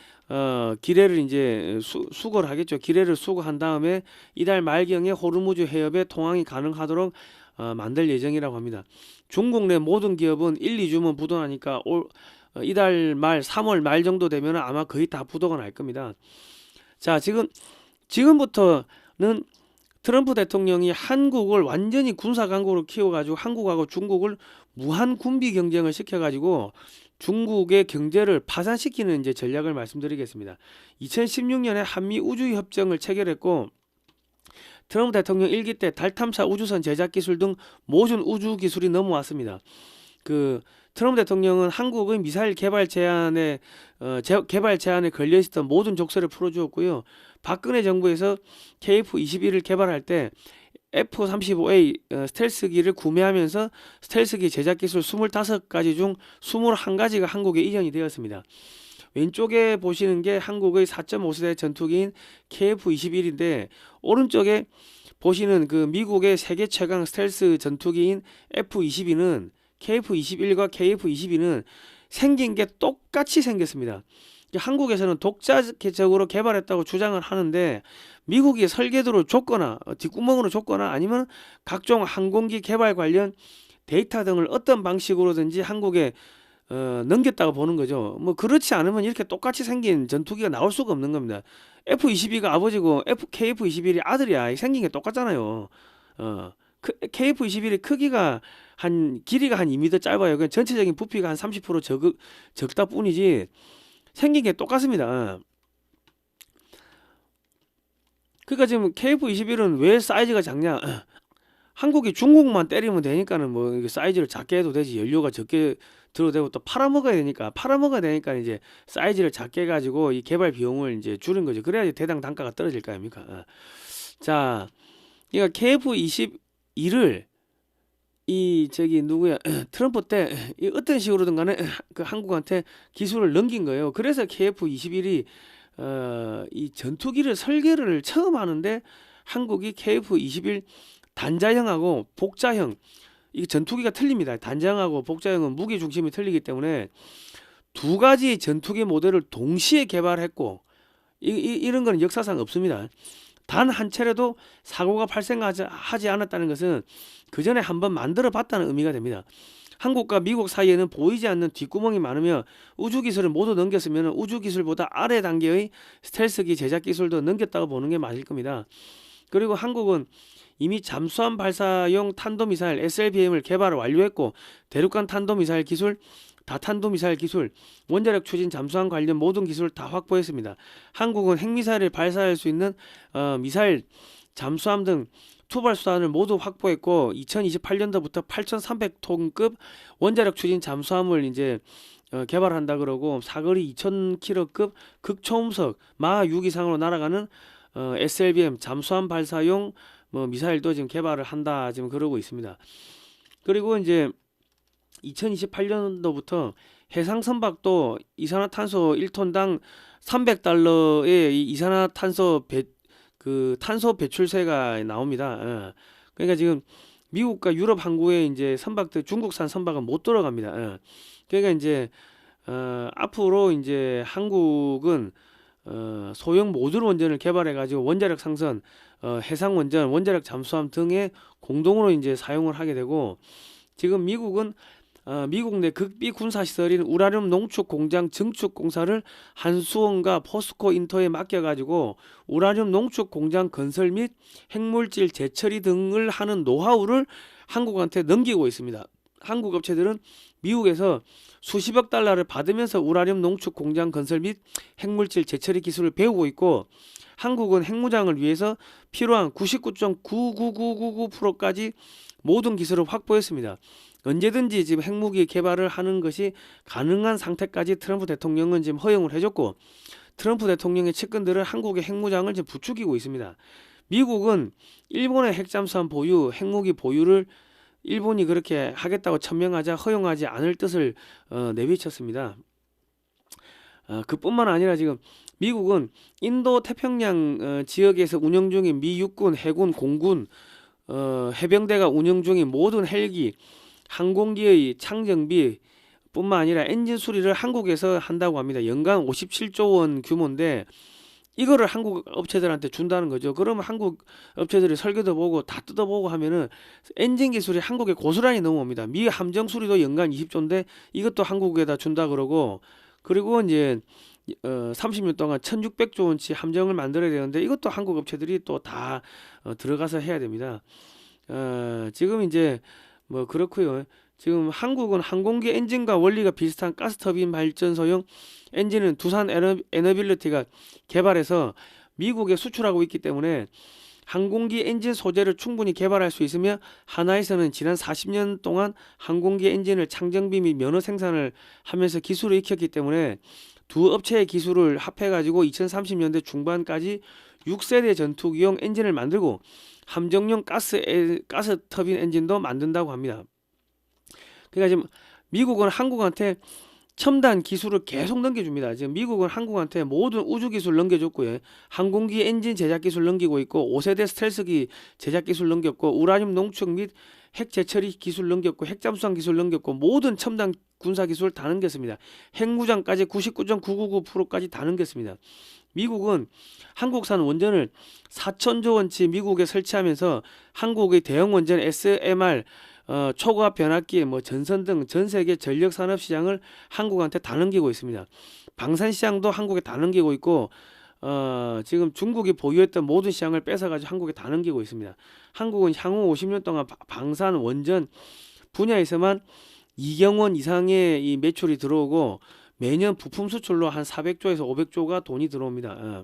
Speaker 1: 기뢰를 이제 수거를 하겠죠. 기뢰를 수거한 다음에 이달 말경에 호르무즈 해협에 통항이 가능하도록 만들 예정이라고 합니다. 중국 내 모든 기업은 1, 2주면 부도나니까 이달 말 3월 말 정도 되면 아마 거의 다 부도가 날 겁니다. 자, 지금부터는 트럼프 대통령이 한국을 완전히 군사 강국으로 키워가지고 한국하고 중국을 무한 군비 경쟁을 시켜가지고 중국의 경제를 파산시키는 이제 전략을 말씀드리겠습니다. 2016년에 한미 우주 협정을 체결했고 트럼프 대통령 1기 때 달 탐사 우주선 제작 기술 등 모든 우주 기술이 넘어왔습니다. 트럼프 대통령은 한국의 미사일 개발 제한에 걸려 있었던 모든 족쇄를 풀어주었고요. 박근혜 정부에서 KF-21을 개발할 때 F-35A 스텔스기를 구매하면서 스텔스기 제작 기술 25가지 중 21가지가 한국에 이전이 되었습니다. 왼쪽에 보시는 게 한국의 4.5세대 전투기인 KF-21인데 오른쪽에 보시는 그 미국의 세계 최강 스텔스 전투기인 F-22는 KF-21과 KF-22는 생긴 게 똑같이 생겼습니다. 한국에서는 독자적으로 개발했다고 주장을 하는데 미국이 설계도로 줬거나 뒷구멍으로 줬거나 아니면 각종 항공기 개발 관련 데이터 등을 어떤 방식으로든지 한국에 넘겼다고 보는 거죠. 뭐 그렇지 않으면 이렇게 똑같이 생긴 전투기가 나올 수가 없는 겁니다. F-22가 아버지고 KF-21이 아들이야. 생긴 게 똑같잖아요. KF-21의 크기가 길이가 한 2m 짧아요. 그냥 전체적인 부피가 한 30% 적다 뿐이지 생긴 게 똑같습니다. 그러니까 지금 KF-21은 왜 사이즈가 작냐? 한국이 중국만 때리면 되니까는 뭐 사이즈를 작게 해도 되지, 연료가 적게 들어도 되고 또 팔아먹어야 되니까 이제 사이즈를 작게 해가지고 이 개발 비용을 이제 줄인 거죠. 그래야지 대당 단가가 떨어질 거 아닙니까? 자, 그러니까 KF-21을 트럼프 때 어떤 식으로든 간에 그 한국한테 기술을 넘긴 거예요. 그래서 KF-21이 이 전투기를 설계를 처음 하는데 한국이 KF-21 단자형하고 복자형, 이 전투기가 틀립니다. 단자형하고 복자형은 무기 중심이 틀리기 때문에 두 가지 전투기 모델을 동시에 개발했고 이런 거는 역사상 없습니다. 단 한 차례도 사고가 발생하지 않았다는 것은 그 전에 한번 만들어 봤다는 의미가 됩니다. 한국과 미국 사이에는 보이지 않는 뒷구멍이 많으며 우주 기술을 모두 넘겼으면 우주 기술보다 아래 단계의 스텔스기 제작 기술도 넘겼다고 보는 게 맞을 겁니다. 그리고 한국은 이미 잠수함 발사용 탄도미사일 SLBM을 개발을 완료했고 대륙간 탄도미사일 기술, 다탄도미사일 기술, 원자력 추진 잠수함 관련 모든 기술을 다 확보했습니다. 한국은 핵미사일을 발사할 수 있는 미사일, 잠수함 등 투발 수단을 모두 확보했고 2028년도부터 8,300톤급 원자력 추진 잠수함을 이제 개발한다 그러고 사거리 2,000km급 극초음속 마 6 이상으로 날아가는 SLBM 잠수함 발사용 미사일도 지금 개발을 한다 지금 그러고 있습니다. 그리고 이제 2028년도부터 해상 선박도 이산화탄소 1톤당 300달러의 이산화탄소 탄소 배출세가 나옵니다. 그러니까 지금 미국과 유럽 항구에 이제 선박들 중국산 선박은 못 들어갑니다. 그러니까 이제 앞으로 이제 한국은 소형 모듈 원전을 개발해 가지고 원자력 상선 해상 원전, 원자력 잠수함 등에 공동으로 이제 사용을 하게 되고, 지금 미국은 미국 내 극비 군사 시설인 우라늄 농축 공장 증축 공사를 한수원과 포스코 인터에 맡겨가지고 우라늄 농축 공장 건설 및 핵물질 재처리 등을 하는 노하우를 한국한테 넘기고 있습니다. 한국 업체들은 미국에서 수십억 달러를 받으면서 우라늄 농축 공장 건설 및 핵물질 재처리 기술을 배우고 있고, 한국은 핵무장을 위해서 필요한 99.99999%까지 모든 기술을 확보했습니다. 언제든지 지금 핵무기 개발을 하는 것이 가능한 상태까지 트럼프 대통령은 지금 허용을 해줬고, 트럼프 대통령의 측근들은 한국의 핵무장을 지금 부추기고 있습니다. 미국은 일본의 핵잠수함 보유, 핵무기 보유를 일본이 그렇게 하겠다고 천명하자 허용하지 않을 뜻을 내비쳤습니다. 그뿐만 아니라 지금 미국은 인도 태평양 지역에서 운영 중인 미 육군, 해군, 공군, 해병대가 운영 중인 모든 헬기, 항공기의 창정비 뿐만 아니라 엔진 수리를 한국에서 한다고 합니다. 연간 57조 원 규모인데 이거를 한국 업체들한테 준다는 거죠. 그러면 한국 업체들이 설계도 보고 다 뜯어보고 하면은 엔진 기술이 한국에 고스란히 넘어옵니다. 미 함정 수리도 연간 20조인데 이것도 한국에다 준다 그러고, 그리고 이제 30년 동안 1600조 원치 함정을 만들어야 되는데 이것도 한국 업체들이 또 다 들어가서 해야 됩니다. 지금 이제 뭐 그렇고요. 지금 한국은 항공기 엔진과 원리가 비슷한 가스터빈 발전소용 엔진은 두산 에너빌리티가 개발해서 미국에 수출하고 있기 때문에 항공기 엔진 소재를 충분히 개발할 수 있으며, 하나에서는 지난 40년 동안 항공기 엔진을 창정비 및 면허 생산을 하면서 기술을 익혔기 때문에 두 업체의 기술을 합해가지고 2030년대 중반까지 6세대 전투기용 엔진을 만들고 함정용 가스 터빈 엔진도 만든다고 합니다. 그러니까 지금 미국은 한국한테 첨단 기술을 계속 넘겨줍니다. 지금 미국은 한국한테 모든 우주 기술 넘겨줬고요. 항공기 엔진 제작 기술 넘기고 있고, 5세대 스텔스기 제작 기술 넘겼고, 우라늄 농축 및 핵 재처리 기술 넘겼고, 핵잠수함 기술 넘겼고, 모든 첨단 군사 기술 다 넘겼습니다. 핵무장까지 99.999%까지 다 넘겼습니다. 미국은 한국산 원전을 4천조 원치 미국에 설치하면서 한국의 대형 원전 SMR, 초고압 변압기, 전선 등 전 세계 전력 산업 시장을 한국한테 다 넘기고 있습니다. 방산 시장도 한국에 다 넘기고 있고, 지금 중국이 보유했던 모든 시장을 뺏어가지고 한국에 다 넘기고 있습니다. 한국은 향후 50년 동안 방산 원전 분야에서만 2경 원 이상의 이 매출이 들어오고, 매년 부품 수출로 한 400조에서 500조가 돈이 들어옵니다.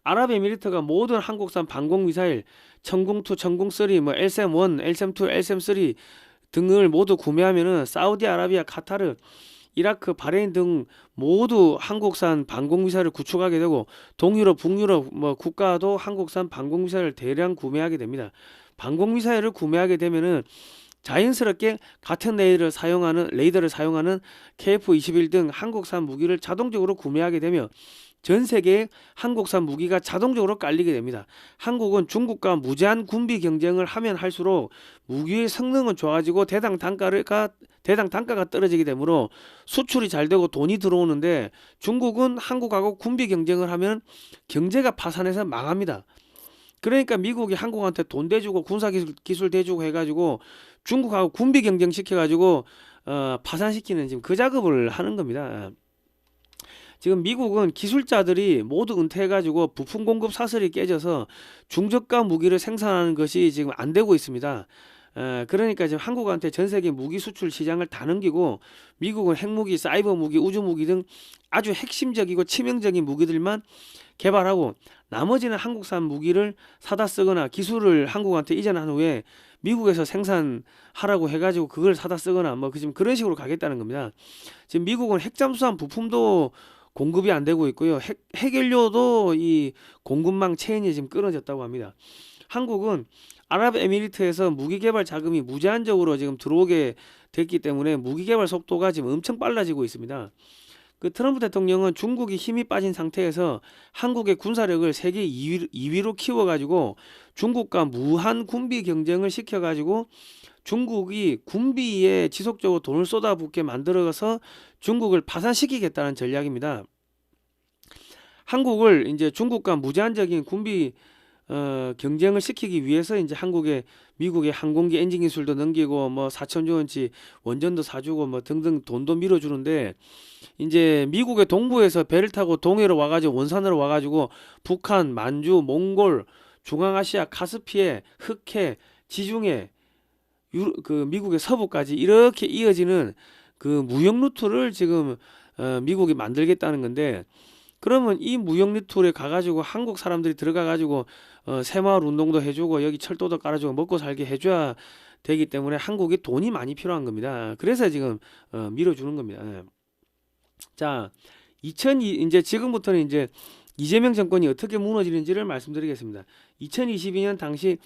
Speaker 1: 아랍에미리트가 모든 한국산 방공미사일 천궁2, 천궁3, LSM1, LSM2, LSM3 등을 모두 구매하면은 사우디아라비아, 카타르, 이라크, 바레인 등 모두 한국산 방공미사일을 구축하게 되고, 동유럽, 북유럽 국가도 한국산 방공미사일을 대량 구매하게 됩니다. 방공미사일을 구매하게 되면은 자연스럽게 같은 레이더를 사용하는 KF-21 등 한국산 무기를 자동적으로 구매하게 되며 전 세계에 한국산 무기가 자동적으로 깔리게 됩니다. 한국은 중국과 무제한 군비 경쟁을 하면 할수록 무기의 성능은 좋아지고 대당 단가가 떨어지게 되므로 수출이 잘 되고 돈이 들어오는데, 중국은 한국하고 군비 경쟁을 하면 경제가 파산해서 망합니다. 그러니까 미국이 한국한테 돈 대주고 군사기술 대주고 해가지고 중국하고 군비 경쟁 시켜가지고 파산시키는 지금 그 작업을 하는 겁니다. 지금 미국은 기술자들이 모두 은퇴해가지고 부품 공급 사슬이 깨져서 중저가 무기를 생산하는 것이 지금 안 되고 있습니다. 그러니까 지금 한국한테 전 세계 무기 수출 시장을 다 넘기고, 미국은 핵무기, 사이버 무기, 우주 무기 등 아주 핵심적이고 치명적인 무기들만 개발하고 나머지는 한국산 무기를 사다 쓰거나 기술을 한국한테 이전한 후에 미국에서 생산하라고 해가지고 그걸 사다 쓰거나 지금 그런 식으로 가겠다는 겁니다. 지금 미국은 핵잠수함 부품도 공급이 안 되고 있고요. 핵연료도 이 공급망 체인이 지금 끊어졌다고 합니다. 한국은 아랍에미리트에서 무기 개발 자금이 무제한적으로 지금 들어오게 됐기 때문에 무기 개발 속도가 지금 엄청 빨라지고 있습니다. 그 트럼프 대통령은 중국이 힘이 빠진 상태에서 한국의 군사력을 세계 2위로 키워가지고 중국과 무한 군비 경쟁을 시켜가지고 중국이 군비에 지속적으로 돈을 쏟아붓게 만들어서 중국을 파산시키겠다는 전략입니다. 한국을 이제 중국과 무제한적인 군비 경쟁을 시키기 위해서 이제 미국의 항공기 엔진 기술도 넘기고 뭐 4천조 원치 원전도 사주고 뭐 등등 돈도 밀어주는데 이제 미국의 동부에서 배를 타고 동해로 와가지고 원산으로 와가지고 북한, 만주, 몽골, 중앙아시아, 카스피해, 흑해, 지중해, 그 미국의 서부까지 이렇게 이어지는 그 무역 루트를 지금 미국이 만들겠다는 건데 그러면 이 무역 루트에 가가지고 한국 사람들이 들어가가지고 새마을 운동도 해주고 여기 철도도 깔아주고 먹고 살게 해줘야 되기 때문에 한국이 돈이 많이 필요한 겁니다. 그래서 지금 밀어주는 겁니다. 예. 자, 이제 지금부터는 이제 이재명 정권이 어떻게 무너지는지를 말씀드리겠습니다. 2022년 당시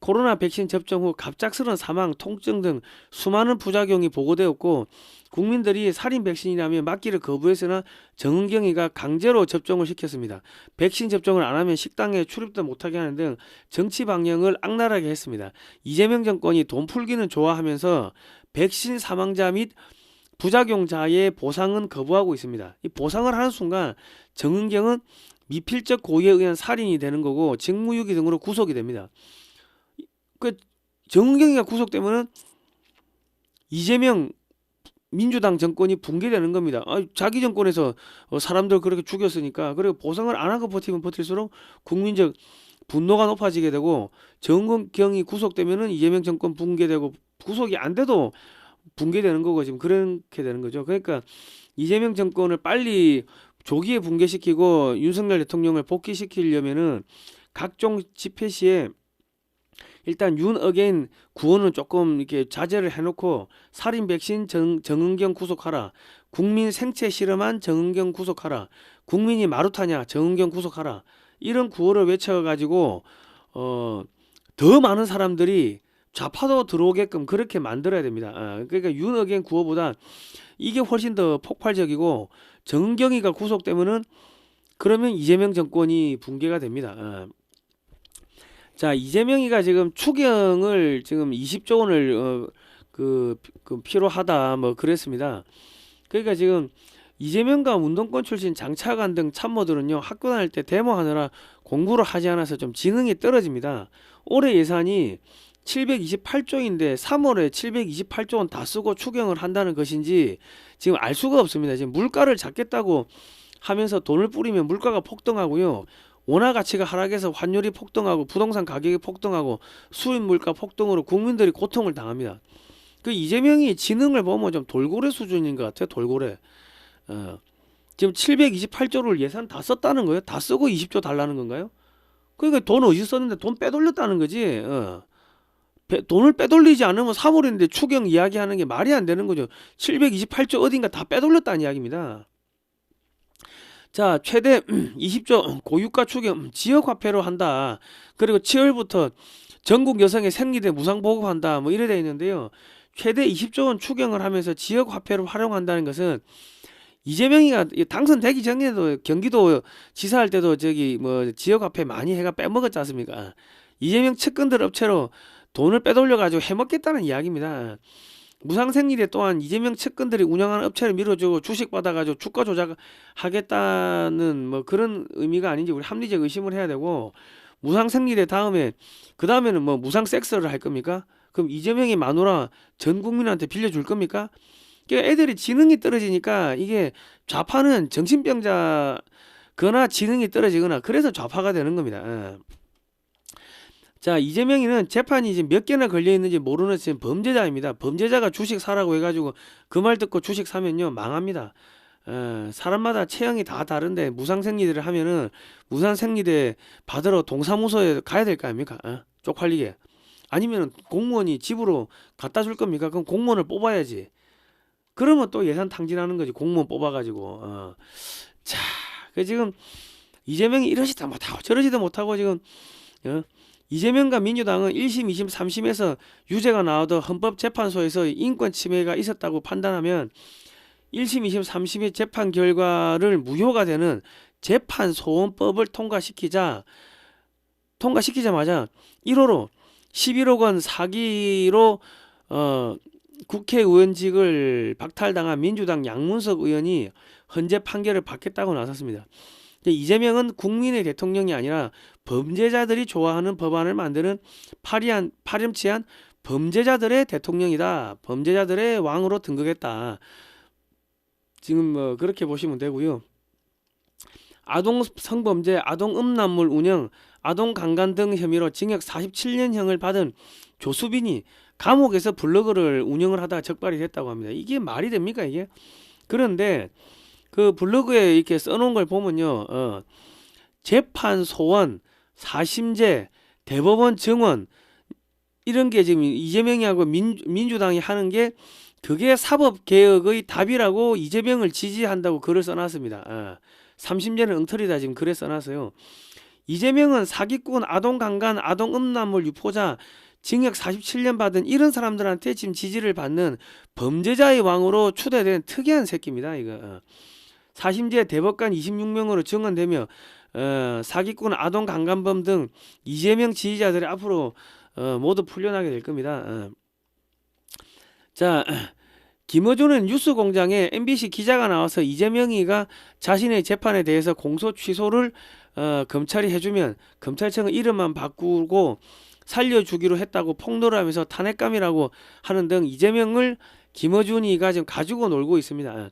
Speaker 1: 코로나 백신 접종 후 갑작스러운 사망, 통증 등 수많은 부작용이 보고되었고 국민들이 살인 백신이라며 맞기를 거부했으나 정은경위가 강제로 접종을 시켰습니다. 백신 접종을 안 하면 식당에 출입도 못하게 하는 등 정치 방향을 악랄하게 했습니다. 이재명 정권이 돈 풀기는 좋아하면서 백신 사망자 및 부작용자의 보상은 거부하고 있습니다. 이 보상을 하는 순간 정은경은 미필적 고의에 의한 살인이 되는 거고 직무유기 등으로 구속이 됩니다. 그 정은경이가 구속되면은 이재명 민주당 정권이 붕괴되는 겁니다. 자기 정권에서 사람들 그렇게 죽였으니까 그리고 보상을 안 하고 버티면 버틸수록 국민적 분노가 높아지게 되고 정은경이 구속되면은 이재명 정권 붕괴되고 구속이 안 돼도 붕괴되는 거고 지금 그렇게 되는 거죠. 그러니까 이재명 정권을 빨리 조기에 붕괴시키고 윤석열 대통령을 복귀시키려면은 각종 집회 시에 일단 윤 어게인 구호는 조금 이렇게 자제를 해놓고 살인 백신 정은경 구속하라. 국민 생체 실험한 정은경 구속하라. 국민이 마루타냐 정은경 구속하라. 이런 구호를 외쳐가지고 더 많은 사람들이 좌파도 들어오게끔 그렇게 만들어야 됩니다. 그러니까 윤 어게인 구호보다 이게 훨씬 더 폭발적이고 정은경이가 구속되면은 그러면 이재명 정권이 붕괴가 됩니다. 자, 이재명이가 지금 추경을 지금 20조 원을 그 필요하다 뭐 그랬습니다. 그러니까 지금 이재명과 운동권 출신 장차관 등 참모들은요 학교 다닐 때 데모하느라 공부를 하지 않아서 좀 지능이 떨어집니다. 올해 예산이 728조인데 3월에 728조 원 다 쓰고 추경을 한다는 것인지 지금 알 수가 없습니다. 지금 물가를 잡겠다고 하면서 돈을 뿌리면 물가가 폭등하고요. 원화 가치가 하락해서 환율이 폭등하고 부동산 가격이 폭등하고 수입 물가 폭등으로 국민들이 고통을 당합니다. 그 이재명이 지능을 보면 좀 돌고래 수준인 것 같아요. 돌고래. 지금 728조를 예산 다 썼다는 거예요. 다 쓰고 20조 달라는 건가요? 그러니까 돈 어디서 썼는데 돈 빼돌렸다는 거지. 돈을 빼돌리지 않으면 3월인데 추경 이야기하는 게 말이 안 되는 거죠. 728조 어딘가 다 빼돌렸다는 이야기입니다. 자, 최대 20조 고유가 추경 지역화폐로 한다. 그리고 7월부터 전국 여성의 생리대 무상 보급한다. 뭐 이래 돼 있는데요. 최대 20조 원 추경을 하면서 지역화폐를 활용한다는 것은 이재명이가 당선되기 전에도 경기도 지사할 때도 저기 뭐 지역화폐 많이 해가 빼먹었지 않습니까? 이재명 측근들 업체로 돈을 빼돌려 가지고 해먹겠다는 이야기입니다. 무상생리대 또한 이재명 측근들이 운영하는 업체를 밀어주고 주식 받아가지고 주가 조작하겠다는 뭐 그런 의미가 아닌지 우리 합리적 의심을 해야 되고 무상생리대 다음에 그 다음에는 뭐 무상섹스를 할 겁니까? 그럼 이재명이 마누라 전 국민한테 빌려줄 겁니까? 그러니까 애들이 지능이 떨어지니까 이게 좌파는 정신병자거나 지능이 떨어지거나 그래서 좌파가 되는 겁니다. 자, 이재명이는 재판이 지금 몇 개나 걸려 있는지 모르는 지금 범죄자입니다. 범죄자가 주식 사라고 해가지고 그 말 듣고 주식 사면요 망합니다. 사람마다 체형이 다 다른데 무상생리대를 하면은 무상생리대 받으러 동사무소에 가야 될 거 아닙니까? 쪽팔리게. 아니면 공무원이 집으로 갖다 줄 겁니까? 그럼 공무원을 뽑아야지. 그러면 또 예산 탕진하는 거지. 공무원 뽑아가지고. 자, 그 지금 이재명이 이러지도 못하고 저러지도 못하고 지금 이재명과 민주당은 1심, 2심, 3심에서 유죄가 나와도 헌법재판소에서 인권 침해가 있었다고 판단하면 1심, 2심, 3심의 재판 결과를 무효가 되는 재판소원법을 통과시키자마자 1호로 11억 원 사기로 국회의원직을 박탈당한 민주당 양문석 의원이 헌재 판결을 받겠다고 나섰습니다. 이재명은 국민의 대통령이 아니라 범죄자들이 좋아하는 법안을 만드는 파렴치한 범죄자들의 대통령이다. 범죄자들의 왕으로 등극했다. 지금 뭐 그렇게 보시면 되고요. 아동 성범죄, 아동 음란물 운영, 아동 강간 등 혐의로 징역 47년형을 받은 조수빈이 감옥에서 블로그를 운영을 하다가 적발이 됐다고 합니다. 이게 말이 됩니까 이게? 그런데 그 블로그에 이렇게 써놓은 걸 보면요, 재판 소원, 사심제, 대법원 증언 이런 게 지금 이재명이하고 민주당이 하는 게 그게 사법개혁의 답이라고 이재명을 지지한다고 글을 써놨습니다. 삼심제는 엉터리다 지금 글에 써놨어요. 이재명은 사기꾼, 아동강간, 아동음란물 유포자, 징역 47년 받은 이런 사람들한테 지금 지지를 받는 범죄자의 왕으로 추대된 특이한 새끼입니다. 이거 사심제 대법관 26명으로 증언되며 사기꾼, 아동강간범 등 이재명 지지자들이 앞으로 모두 풀려나게 될 겁니다. 자, 김어준은 뉴스공장에 MBC 기자가 나와서 이재명이가 자신의 재판에 대해서 공소 취소를 검찰이 해주면 검찰청은 이름만 바꾸고 살려주기로 했다고 폭로를 하면서 탄핵감이라고 하는 등 이재명을 김어준이가 지금 가지고 놀고 있습니다.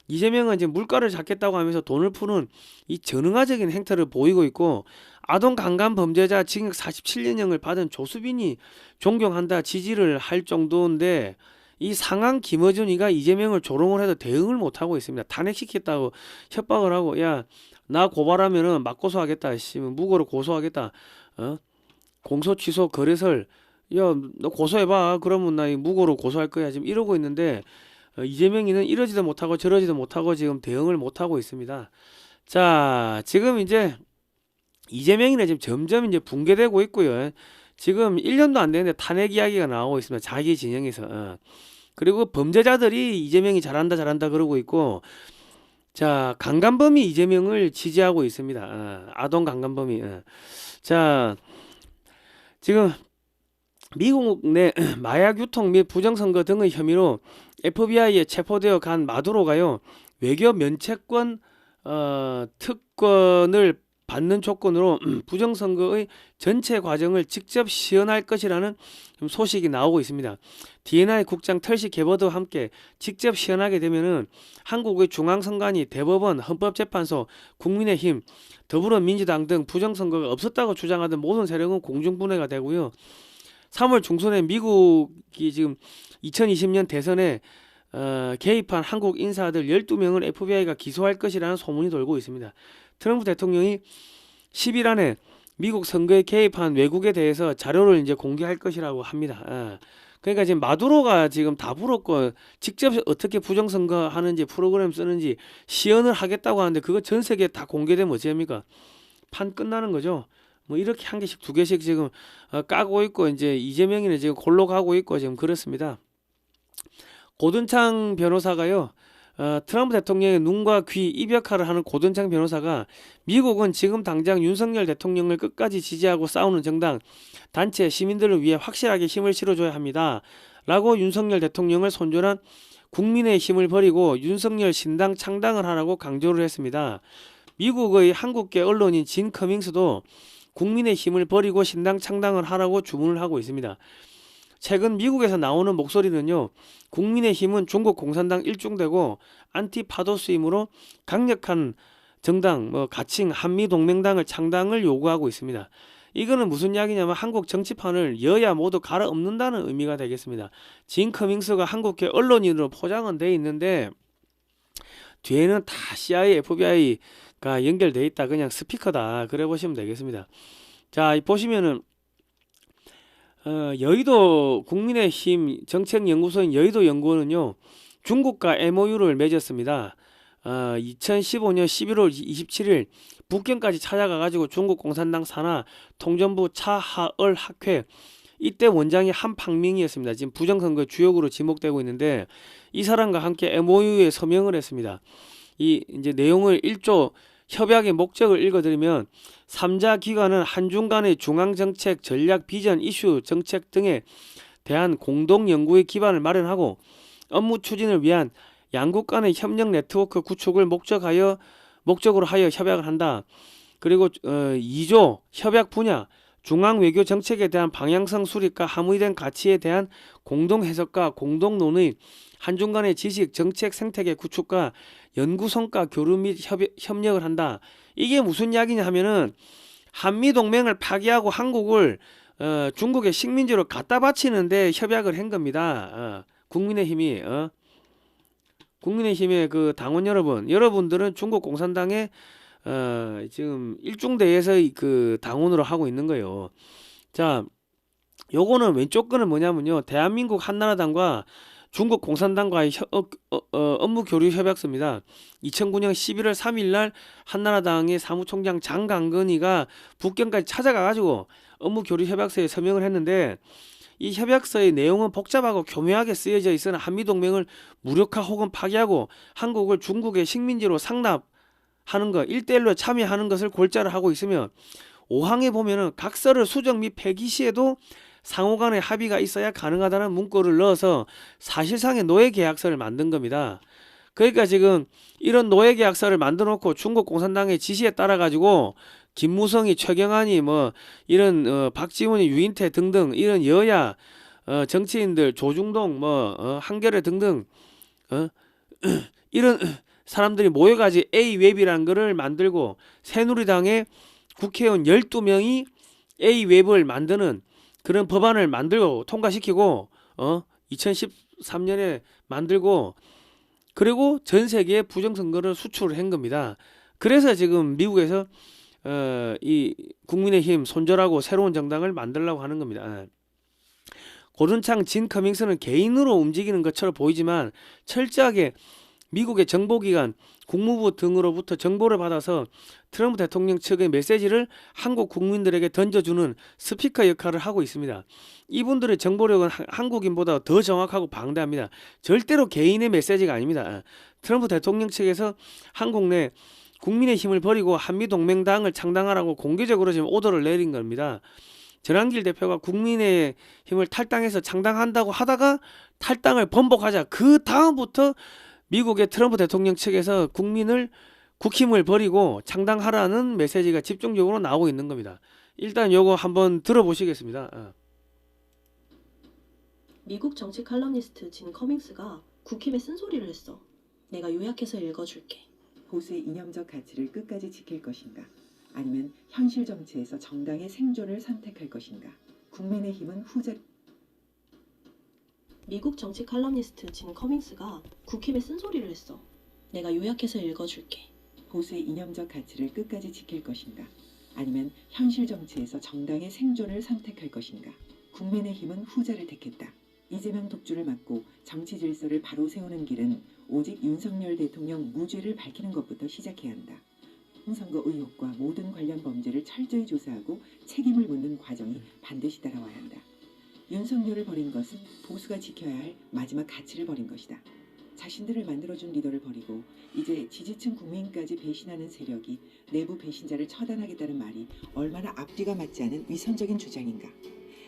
Speaker 1: 이재명은 지금 물가를 잡겠다고 하면서 돈을 푸는 이 전응화적인 행태를 보이고 있고, 아동 강간 범죄자 징역 47년형을 받은 조수빈이 존경한다, 지지를 할 정도인데 이 상황 김어준이가 이재명을 조롱을 해도 대응을 못하고 있습니다. 탄핵시켰다고 협박을 하고, 야 나 고발하면은 맞고소하겠다, 무고로 고소하겠다, 공소 취소 거래설, 야 너 고소해봐, 그러면 나 무고로 고소할 거야, 지금 이러고 있는데 이재명이는 이러지도 못하고 저러지도 못하고 지금 대응을 못하고 있습니다. 자, 지금 이제 이재명이는 지금 점점 이제 붕괴되고 있고요. 지금 1년도 안 되는데 탄핵 이야기가 나오고 있습니다. 자기 진영에서. 그리고 범죄자들이 이재명이 잘한다 그러고 있고, 자, 강간범이 이재명을 지지하고 있습니다. 아동 강간범이. 자, 지금 미국 내 마약 유통 및 부정선거 등의 혐의로 FBI에 체포되어 간 마두로가요, 외교 면책권 특권을 받는 조건으로 부정선거의 전체 과정을 직접 시연할 것이라는 소식이 나오고 있습니다. DNI 국장 털시 게버드와 함께 직접 시연하게 되면은 한국의 중앙선관위, 대법원, 헌법재판소, 국민의힘, 더불어민주당 등 부정선거가 없었다고 주장하던 모든 세력은 공중분해가 되고요. 3월 중순에 미국이 지금 2020년 대선에 개입한 한국 인사들 12명을 FBI가 기소할 것이라는 소문이 돌고 있습니다. 트럼프 대통령이 10일 안에 미국 선거에 개입한 외국에 대해서 자료를 이제 공개할 것이라고 합니다. 그러니까 지금 마두로가 지금 다 불었고, 직접 어떻게 부정선거 하는지, 프로그램 쓰는지 시연을 하겠다고 하는데 그거 전 세계에 다 공개되면 어찌합니까? 판 끝나는 거죠. 뭐 이렇게 한 개씩 두 개씩 지금 까고 있고, 이제 이재명이는 지금 골로 가고 있고 지금 그렇습니다. 고든창 변호사가요, 트럼프 대통령의 눈과 귀, 입 역할을 하는 고든창 변호사가 미국은 지금 당장 윤석열 대통령을 끝까지 지지하고 싸우는 정당, 단체, 시민들을 위해 확실하게 힘을 실어줘야 합니다 라고 윤석열 대통령을 손절한 국민의 힘을 버리고 윤석열 신당 창당을 하라고 강조를 했습니다. 미국의 한국계 언론인 진 커밍스도 국민의 힘을 버리고 신당 창당을 하라고 주문을 하고 있습니다. 최근 미국에서 나오는 목소리는요, 국민의힘은 중국 공산당 일중되고 안티파도스이므로 강력한 정당, 가칭 한미동맹당을 창당을 요구하고 있습니다. 이거는 무슨 이야기냐면 한국 정치판을 여야 모두 갈아엎는다는 의미가 되겠습니다. 진 커밍스가 한국계 언론인으로 포장은 돼 있는데 뒤에는 다 CIA, FBI가 연결돼 있다, 그냥 스피커다, 그래 보시면 되겠습니다. 자, 보시면은 여의도 국민의힘 정책연구소인 여의도 연구원은요, 중국과 MOU를 맺었습니다. 2015년 11월 27일 북경까지 찾아가가지고 중국 공산당 산하 통전부 차하얼 학회, 이때 원장이 한팡밍이었습니다. 지금 부정선거 주역으로 지목되고 있는데 이 사람과 함께 MOU에 서명을 했습니다. 이 이제 내용을 1조 협약의 목적을 읽어드리면, 3자 기관은 한중 간의 중앙정책, 전략, 비전, 이슈, 정책 등에 대한 공동 연구의 기반을 마련하고 업무 추진을 위한 양국 간의 협력 네트워크 구축을 목적하여 목적으로 하여 협약을 한다. 그리고 2조 협약 분야 중앙 외교 정책에 대한 방향성 수립과 함의된 가치에 대한 공동 해석과 공동 논의, 한중 간의 지식 정책 생태계 구축과 연구 성과 교류 및 협력을 한다. 이게 무슨 이야기냐 하면은 한미 동맹을 파기하고 한국을 중국의 식민지로 갖다 바치는데 협약을 한 겁니다. 국민의힘이 국민의힘의 그 당원 여러분들은 중국 공산당의 지금 일중대에서 그 당원으로 하고 있는 거예요. 자, 요거는 왼쪽 거는 뭐냐면요, 대한민국 한나라당과 중국 공산당과의 업무 교류 협약서입니다. 2009년 11월 3일 날 한나라당의 사무총장 장강건이가 북경까지 찾아가가지고 업무 교류 협약서에 서명을 했는데, 이 협약서의 내용은 복잡하고 교묘하게 쓰여져 있으나 한미동맹을 무력화 혹은 파기하고 한국을 중국의 식민지로 상납하는 것, 1대1로 참여하는 것을 골자로 하고 있으며, 5항에 보면은 각서를 수정 및 폐기 시에도 상호 간의 합의가 있어야 가능하다는 문구를 넣어서 사실상의 노예계약서를 만든 겁니다. 그러니까 지금 이런 노예계약서를 만들어 놓고 중국 공산당의 지시에 따라 가지고 김무성이, 최경환이, 뭐 이런 박지원이, 유인태 등등 이런 여야 정치인들, 조중동, 한겨레 등등 이런 사람들이 모여가지고 A웹이라는 거를 만들고, 새누리당의 국회의원 12명이 A웹을 만드는 그런 법안을 만들고 통과시키고 2013년에 만들고, 그리고 전 세계에 부정선거를 수출을 한 겁니다. 그래서 지금 미국에서 이 국민의힘 손절하고 새로운 정당을 만들려고 하는 겁니다. 고든창, 진 커밍스는 개인으로 움직이는 것처럼 보이지만 철저하게 미국의 정보기관, 국무부 등으로부터 정보를 받아서 트럼프 대통령 측의 메시지를 한국 국민들에게 던져주는 스피커 역할을 하고 있습니다. 이분들의 정보력은 한국인보다 더 정확하고 방대합니다. 절대로 개인의 메시지가 아닙니다. 트럼프 대통령 측에서 한국 내 국민의힘을 버리고 한미동맹당을 창당하라고 공개적으로 지금 오더를 내린 겁니다. 전한길 대표가 국민의힘을 탈당해서 창당한다고 하다가 탈당을 번복하자, 그 다음부터 미국의 트럼프 대통령 측에서 국힘을 버리고 창당하라는 메시지가 집중적으로 나오고 있는 겁니다. 일단 요거 한번 들어보시겠습니다.
Speaker 2: 미국 정치 칼럼니스트 진 커밍스가 국힘에 쓴소리를 했어. 내가 요약해서 읽어줄게.
Speaker 3: 보수의 이념적 가치를 끝까지 지킬 것인가? 아니면 현실 정치에서 정당의 생존을 선택할 것인가? 국민의힘은 후자.
Speaker 2: 미국 정치 칼럼니스트 진 커밍스가 국힘에 쓴소리를 했어. 내가 요약해서 읽어줄게.
Speaker 3: 보수의 이념적 가치를 끝까지 지킬 것인가? 아니면 현실 정치에서 정당의 생존을 선택할 것인가? 국민의힘은 후자를 택했다. 이재명 독주를 막고 정치 질서를 바로 세우는 길은 오직 윤석열 대통령 무죄를 밝히는 것부터 시작해야 한다. 선거 의혹과 모든 관련 범죄를 철저히 조사하고 책임을 묻는 과정이 반드시 따라와야 한다. 윤석열을 버린 것은 보수가 지켜야 할 마지막 가치를 버린 것이다. 자신들을 만들어준 리더를 버리고 이제 지지층 국민까지 배신하는 세력이 내부 배신자를 처단하겠다는 말이 얼마나 앞뒤가 맞지 않은 위선적인 주장인가.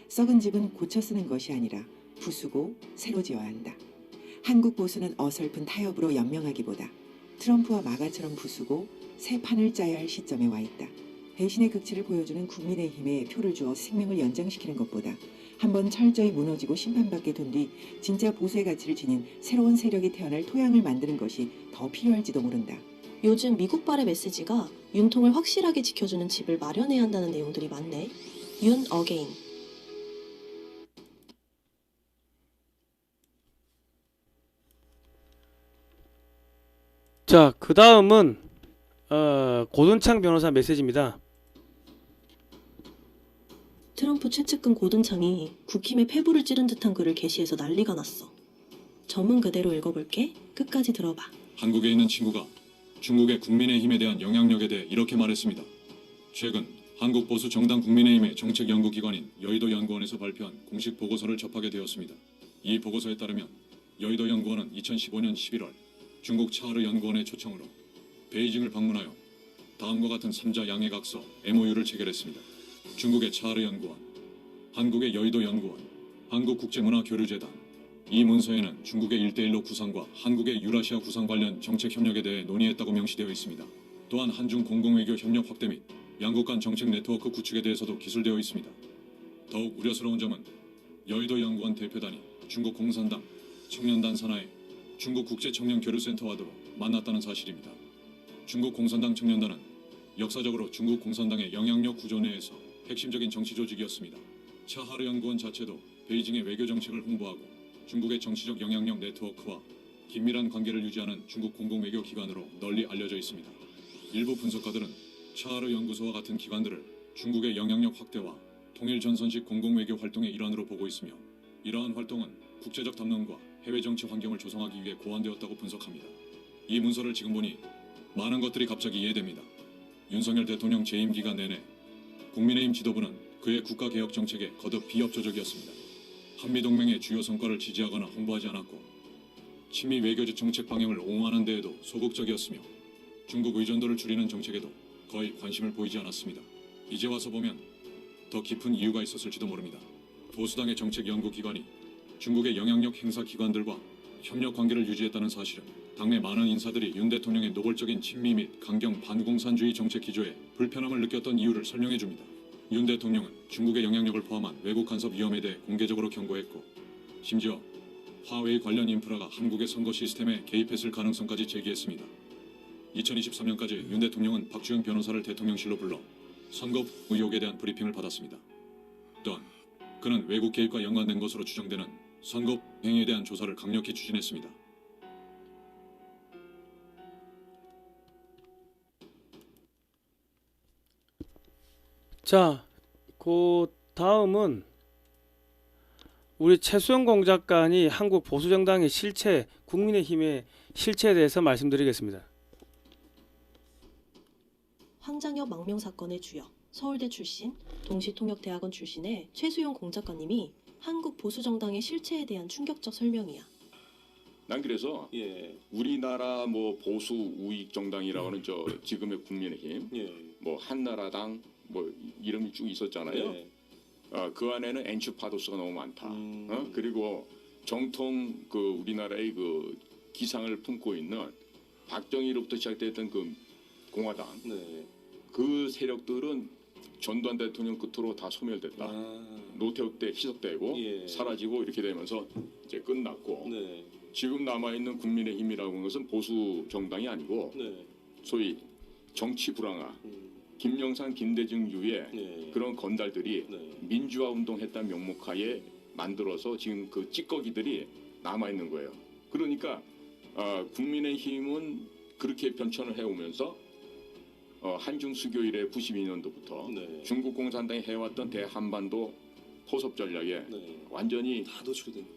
Speaker 3: 썩은 집은 고쳐 쓰는 것이 아니라 부수고 새로 지어야 한다. 한국 보수는 어설픈 타협으로 연명하기보다 트럼프와 마가처럼 부수고 새 판을 짜야 할 시점에 와 있다. 배신의 극치를 보여주는 국민의힘에 표를 주어 생명을 연장시키는 것보다 한번 철저히 무너지고 심판받게 둔 뒤 진짜 보수의 가치를 지닌 새로운 세력이 태어날 토양을 만드는 것이 더 필요할지도 모른다.
Speaker 2: 요즘 미국발의 메시지가 윤통을 확실하게 지켜주는 집을 마련해야 한다는 내용들이 많네. 윤 어게인.
Speaker 1: 자, 그 다음은 고든창 변호사 메시지입니다.
Speaker 2: 트럼프 최측근 고든창이 국힘의 폐부를 찌른 듯한 글을 게시해서 난리가 났어. 전문 그대로 읽어볼게. 끝까지 들어봐.
Speaker 4: 한국에 있는 친구가 중국의 국민의힘에 대한 영향력에 대해 이렇게 말했습니다. 최근 한국 보수 정당 국민의힘의 정책 연구기관인 여의도 연구원에서 발표한 공식 보고서를 접하게 되었습니다. 이 보고서에 따르면 여의도 연구원은 2015년 11월 중국 차르 연구원의 초청으로 베이징을 방문하여 다음과 같은 3자 양해각서 MOU를 체결했습니다. 중국의 차르 연구원, 한국의 여의도 연구원, 한국국제문화교류재단. 이 문서에는 중국의 1대1로 구상과 한국의 유라시아 구상 관련 정책 협력에 대해 논의했다고 명시되어 있습니다. 또한 한중 공공외교 협력 확대 및 양국 간 정책 네트워크 구축에 대해서도 기술되어 있습니다. 더욱 우려스러운 점은 여의도 연구원 대표단이 중국 공산당 청년단 산하의 중국 국제청년교류센터와도 만났다는 사실입니다. 중국 공산당 청년단은 역사적으로 중국 공산당의 영향력 구조 내에서 핵심적인 정치 조직이었습니다. 차하르 연구원 자체도 베이징의 외교 정책을 홍보하고 중국의 정치적 영향력 네트워크와 긴밀한 관계를 유지하는 중국 공공외교 기관으로 널리 알려져 있습니다. 일부 분석가들은 차하르 연구소와 같은 기관들을 중국의 영향력 확대와 통일 전선식 공공외교 활동의 일환으로 보고 있으며 이러한 활동은 국제적 담론과 해외 정치 환경을 조성하기 위해 고안되었다고 분석합니다. 이 문서를 지금 보니 많은 것들이 갑자기 이해됩니다. 윤석열 대통령 재임 기간 내내 국민의힘 지도부는 그의 국가개혁 정책에 거듭 비협조적이었습니다. 한미동맹의 주요 성과를 지지하거나 홍보하지 않았고 친미 외교적 정책 방향을 옹호하는 데에도 소극적이었으며 중국 의존도를 줄이는 정책에도 거의 관심을 보이지 않았습니다. 이제 와서 보면 더 깊은 이유가 있었을지도 모릅니다. 보수당의 정책 연구기관이 중국의 영향력 행사 기관들과 협력 관계를 유지했다는 사실은 당내 많은 인사들이 윤 대통령의 노골적인 친미 및 강경 반공산주의 정책 기조에 불편함을 느꼈던 이유를 설명해 줍니다. 윤 대통령은 중국의 영향력을 포함한 외국 간섭 위험에 대해 공개적으로 경고했고 심지어 화웨이 관련 인프라가 한국의 선거 시스템에 개입했을 가능성까지 제기했습니다. 2023년까지 윤 대통령은 박주영 변호사를 대통령실로 불러 선거 의혹에 대한 브리핑을 받았습니다. 또한 그는 외국 개입과 연관된 것으로 추정되는 선거 행위에 대한 조사를 강력히 추진했습니다.
Speaker 1: 자, 그 다음은 우리 최수영 공작관이 한국 보수정당의 실체, 국민의힘의 실체에 대해서 말씀드리겠습니다.
Speaker 2: 황장엽 망명 사건의 주역, 서울대 출신, 동시통역대학원 출신의 최수용 공작가님이 한국 보수정당의 실체에 대한 충격적 설명이야.
Speaker 5: 난 그래서 우리나라 뭐 보수 우익 정당이라고는 저 지금의 국민의힘, 뭐 한나라당 뭐 이름이 쭉 있었잖아요. 그 안에는 엔추파도스가 너무 많다. 그리고 정통 그 우리나라의 그 기상을 품고 있는 박정희로부터 시작됐던 그 공화당, 그 세력들은 전두환 대통령 끝으로 다 소멸됐다. 노태우 때 희석되고 사라지고 이렇게 되면서 이제 끝났고 지금 남아있는 국민의힘이라고 하는 것은 보수 정당이 아니고 소위 정치 불황화, 김영삼, 김대중류의 그런 건달들이 민주화 운동했다는 명목하에 만들어서 지금 그 찌꺼기들이 남아있는 거예요. 그러니까 국민의힘은 그렇게 변천을 해오면서 한중 수교 이래 92년도부터 중국 공산당이 해왔던 대한반도 포섭 전략에 완전히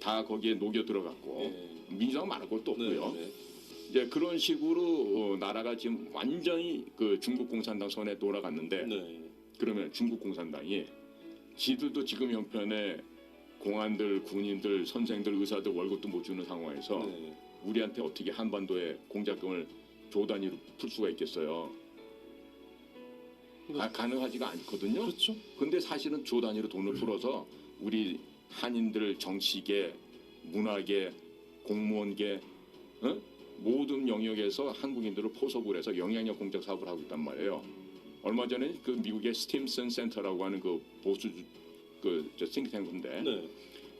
Speaker 5: 다 거기에 녹여 들어갔고 민주당 말할 것도 없고요. 이제 그런 식으로 나라가 지금 완전히 그 중국 공산당 손에 돌아갔는데 그러면 중국 공산당이 지들도 지금 형편에 공안들, 군인들, 선생들, 의사들 월급도 못 주는 상황에서 우리한테 어떻게 한반도에 공작금을 조 단위로 풀 수가 있겠어요? 가능하지가 않거든요. 그렇죠. 근데 사실은 조 단위로 돈을 풀어서 우리 한인들 정치계, 문화계, 공무원계 모든 영역에서 한국인들을 포섭을 해서 영향력 공작 사업을 하고 있단 말이에요. 얼마 전에 그 미국의 스팀슨 센터라고 하는 그 보수 그 싱크탱크인데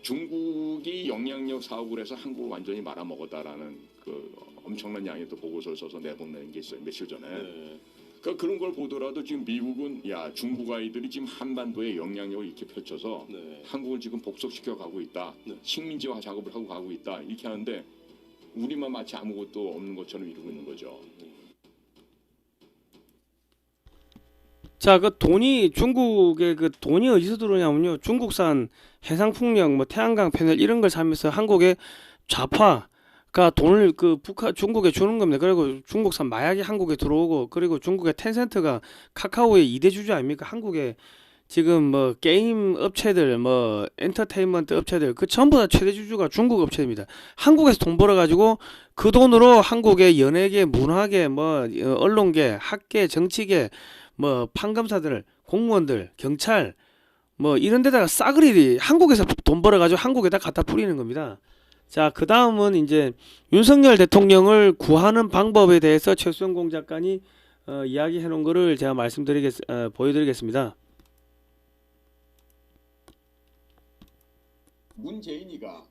Speaker 5: 중국이 영향력 사업을 해서 한국을 완전히 말아먹었다라는 그 엄청난 양의 또 보고서를 써서 내보낸 게 있어요. 며칠 전에. 그러니까 그런 걸 보더라도 지금 미국은 야 중국 아이들이 지금 한반도에 영향력을 이렇게 펼쳐서 한국을 지금 복속시켜 가고 있다. 식민지화 작업을 하고 가고 있다. 이렇게 하는데 우리만 마치 아무것도 없는 것처럼 이러고 있는 거죠.
Speaker 1: 자, 그 돈이 중국의 그 돈이 어디서 들어오냐면요. 중국산 해상풍력, 뭐 태양광 패널 이런 걸 사면서 한국의 좌파가 돈을 그 중국에 주는 겁니다. 그리고 중국산 마약이 한국에 들어오고 그리고 중국의 텐센트가 카카오의 2대 주주 아닙니까? 한국에 지금 뭐 게임 업체들, 뭐 엔터테인먼트 업체들 그 전부 다 최대 주주가 중국 업체입니다. 한국에서 돈 벌어가지고 그 돈으로 한국의 연예계, 문화계, 뭐 언론계, 학계, 정치계, 뭐 판검사들, 공무원들, 경찰 뭐 이런 데다가 싸그리 한국에서 돈 벌어가지고 한국에다 갖다 뿌리는 겁니다. 자, 그 다음은 이제 윤석열 대통령을 구하는 방법에 대해서 최수영 공작관이 이야기해 놓은 거를 제가 보여드리겠습니다.
Speaker 5: 문재인이가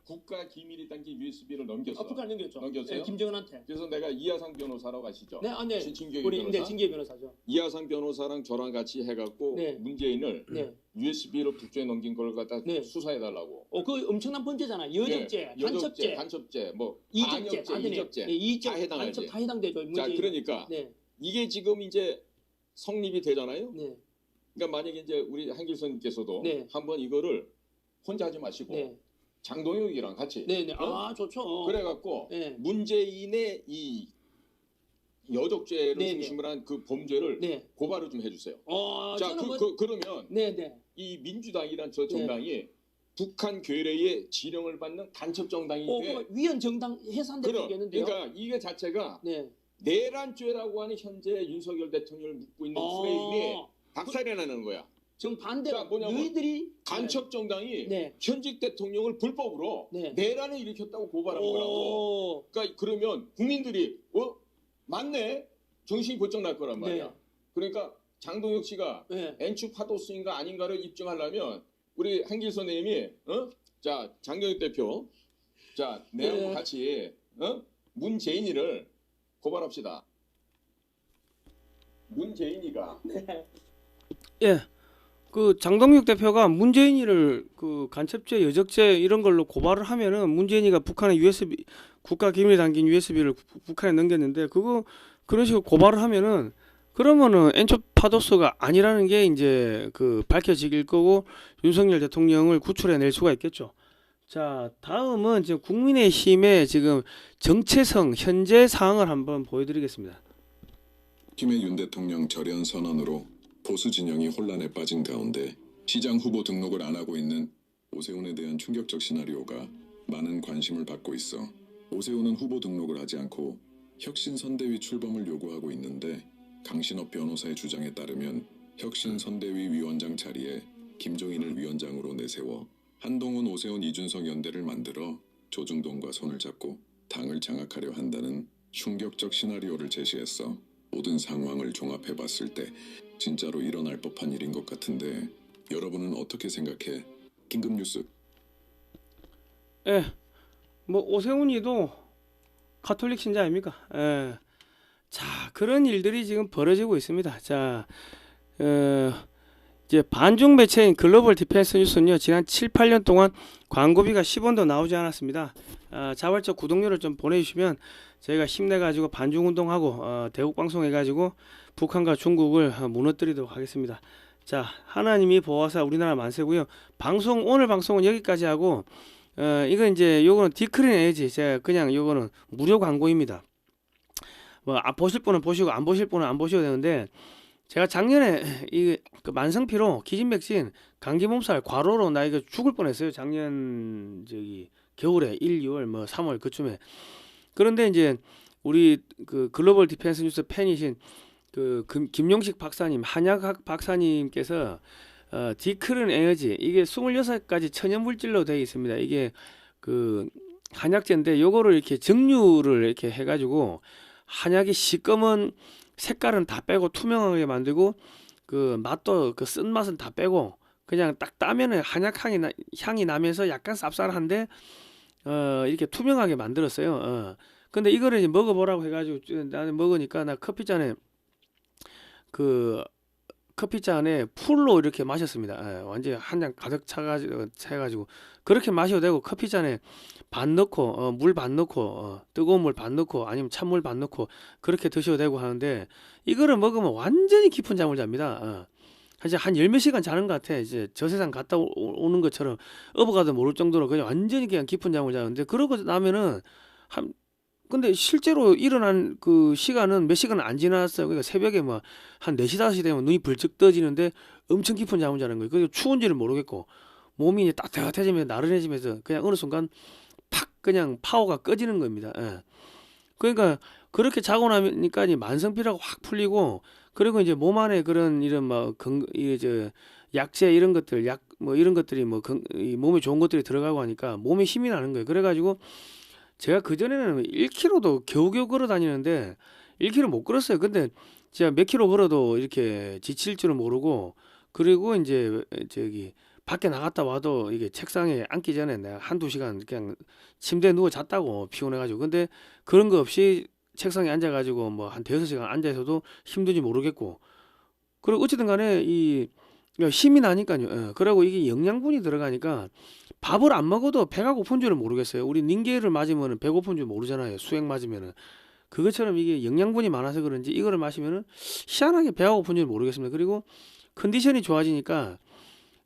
Speaker 5: 국가 기밀이 담긴 USB를 넘겼어.
Speaker 6: 아프리카 넘겼죠.
Speaker 5: 넘겼어요?
Speaker 6: 네, 김정은한테.
Speaker 5: 그래서 내가 이하상 변호사라고 아시죠?
Speaker 6: 네, 아, 네.
Speaker 5: 진경희
Speaker 6: 우리
Speaker 5: 변호사.
Speaker 6: 네, 진기의 변호사죠.
Speaker 5: 이하상 변호사랑 저랑 같이 해갖고
Speaker 6: 네.
Speaker 5: 문재인을
Speaker 6: 네.
Speaker 5: USB로 북조에 넘긴 걸 갖다
Speaker 6: 네.
Speaker 5: 수사해달라고.
Speaker 6: 그 엄청난 번제잖아. 여적죄,
Speaker 5: 예,
Speaker 6: 간첩죄,
Speaker 5: 간첩죄, 뭐
Speaker 6: 이적죄,
Speaker 5: 방역죄, 이적죄.
Speaker 6: 네, 이적,
Speaker 5: 다 해당하지.
Speaker 6: 간첩 다 해당되죠.
Speaker 5: 자,
Speaker 6: 문재인.
Speaker 5: 그러니까
Speaker 6: 네,
Speaker 5: 이게 지금 이제 성립이 되잖아요.
Speaker 6: 네,
Speaker 5: 그러니까 만약에 이제 우리 한길선님께서도
Speaker 6: 네.
Speaker 5: 한번 이거를 혼자 하지 마시고
Speaker 6: 네,
Speaker 5: 장동혁이랑 같이
Speaker 6: 네, 네.
Speaker 5: 어?
Speaker 6: 아, 좋죠.
Speaker 5: 그래갖고
Speaker 6: 네,
Speaker 5: 문재인의 이 여적죄를
Speaker 6: 네, 네.
Speaker 5: 중심으로 한 그 범죄를
Speaker 6: 네.
Speaker 5: 고발을 좀 해주세요.
Speaker 6: 자,
Speaker 5: 자,
Speaker 6: 저는 뭐,
Speaker 5: 그러면
Speaker 6: 네, 네.
Speaker 5: 이 민주당이란 저 정당이 북한 괴뢰의 지령을 받는 간첩 정당이 돼.
Speaker 6: 그 위헌 정당 해산될 수 있겠는데요.
Speaker 5: 그러니까 이게 자체가
Speaker 6: 네.
Speaker 5: 내란죄라고 하는 현재 윤석열 대통령을 묻고 있는 프레임이 박살이 나는 거야.
Speaker 6: 정반대로
Speaker 5: 자, 뭐냐면
Speaker 6: 너희들이
Speaker 5: 간첩 정당이
Speaker 6: 네.
Speaker 5: 현직 대통령을 불법으로
Speaker 6: 네.
Speaker 5: 내란을 일으켰다고 고발한 거라고.
Speaker 6: 오,
Speaker 5: 그러니까 그러면 국민들이 맞네, 정신이 번쩍 날 거란 말이야.
Speaker 6: 네.
Speaker 5: 그러니까 장동혁 씨가
Speaker 6: 네.
Speaker 5: 엔추 파도스인가 아닌가를 입증하려면 우리 한길선 의원님이 자 장경혁 대표, 자 내하고
Speaker 6: 네.
Speaker 5: 같이 문재인이를 고발합시다. 문재인이가
Speaker 1: 예. 그 장동혁 대표가 문재인이를 그 간첩죄, 여적죄 이런 걸로 고발을 하면은 문재인이가 북한의 USB 국가 기밀이 담긴 USB를 북한에 넘겼는데 그런 식으로 고발을 하면은 그러면은 엔초 파도스가 아니라는 게 이제 그 밝혀질 거고 윤석열 대통령을 구출해낼 수가 있겠죠. 자, 다음은 지금 국민의힘의 지금 정체성 현재 상황을 한번 보여드리겠습니다.
Speaker 7: 힘의 윤 대통령 절연 선언으로 보수 진영이 혼란에 빠진 가운데 시장 후보 등록을 안 하고 있는 오세훈에 대한 충격적 시나리오가 많은 관심을 받고 있어. 오세훈은 후보 등록을 하지 않고 혁신선대위 출범을 요구하고 있는데 강신업 변호사의 주장에 따르면 혁신선대위 위원장 자리에 김종인을 위원장으로 내세워 한동훈, 오세훈, 이준석 연대를 만들어 조중동과 손을 잡고 당을 장악하려 한다는 충격적 시나리오를 제시했어. 모든 상황을 종합해봤을 때 진짜로 일어날 법한 일인 것 같은데 여러분은 어떻게 생각해? 긴급뉴스.
Speaker 1: 예, 뭐 오세훈이도 가톨릭 신자 아닙니까? 예. 자, 그런 일들이 지금 벌어지고 있습니다. 자, 이제 반중 매체인 글로벌 디펜스 뉴스는요, 지난 7, 8년 동안 광고비가 10원도 나오지 않았습니다. 자발적 구독료를 좀 보내주시면 저희가 힘내가지고 반중 운동하고 대국 방송해가지고 북한과 중국을 무너뜨리도록 하겠습니다. 자, 하나님이 보호하사 우리나라 만세고요. 오늘 방송은 여기까지 하고 이거 이제 요거는 디크린 에이지, 제가 그냥 요거는 무료 광고입니다. 뭐 보실 분은 보시고 안 보실 분은 안 보셔도 되는데 제가 작년에 그 만성피로 기진맥진 감기 몸살 과로로 나 이거 죽을 뻔했어요. 작년 겨울에 1, 2월 뭐 3월 그쯤에. 그런데 이제 우리 그 글로벌 디펜스 뉴스 팬이신 그 김용식 박사님, 한약학 박사님께서 디크른 에너지 이게 26가지 천연 물질로 되어 있습니다. 이게 그 한약제인데 요거를 이렇게 정류를 이렇게 해가지고 한약의 시꺼먼 색깔은 다 빼고 투명하게 만들고 그 맛도 그 쓴맛은 다 빼고 그냥 딱 따면은 한약 향이 나면서 약간 쌉쌀한데 이렇게 투명하게 만들었어요. 근데 이거를 이제 먹어보라고 해가지고 나는 먹으니까 나 커피잔에 풀로 이렇게 마셨습니다. 완전히 한 잔 가득 차가지고 그렇게 마셔도 되고 커피잔에 반 넣고 물 반 넣고 뜨거운 물 반 넣고 아니면 찬물 반 넣고 그렇게 드셔도 되고 하는데 이거를 먹으면 완전히 깊은 잠을 잡니다. 사실 한 10몇 시간 자는 것 같아. 이제 저 세상 갔다 오는 것처럼 업어가도 모를 정도로 그냥 완전히 그냥 깊은 잠을 자는데 그러고 나면은 근데 실제로 일어난 그 시간은 몇 시간 안 지났어요. 그러니까 새벽에 뭐 한 4시, 5시 되면 눈이 벌쩍 떠지는데 엄청 깊은 잠을 자는 거예요. 그리고 추운지를 모르겠고 몸이 이제 따뜻해지면서 나른해지면서 그냥 어느 순간 팍 그냥 파워가 꺼지는 겁니다. 예. 그러니까 그렇게 자고 나니까 만성피로가 확 풀리고 그리고 이제 몸 안에 그런 이런 약재 이런 것들 이런 것들이 이 몸에 좋은 것들이 들어가고 하니까 몸에 힘이 나는 거예요. 그래가지고 제가 그전에는 1km도 겨우겨우 걸어 다니는데 1km 못 걸었어요. 근데 진짜 몇 킬로 걸어도 이렇게 지칠 줄은 모르고, 그리고 이제 저기 밖에 나갔다 와도 이게 책상에 앉기 전에 내가 한두 시간 그냥 침대에 누워 잤다고, 피곤해가지고. 근데 그런 거 없이 책상에 앉아가지고 뭐 한 대여섯 시간 앉아 있어도 힘든지 모르겠고, 그리고 어쨌든 간에 이 힘이 나니까요. 예. 그리고 이게 영양분이 들어가니까 밥을 안 먹어도 배가 고픈 줄은 모르겠어요. 우리 닌게를 맞으면 배고픈 줄 모르잖아요. 수액 맞으면은. 그것처럼 이게 영양분이 많아서 그런지 이거를 마시면은 희한하게 배가 고픈 줄 모르겠습니다. 그리고 컨디션이 좋아지니까,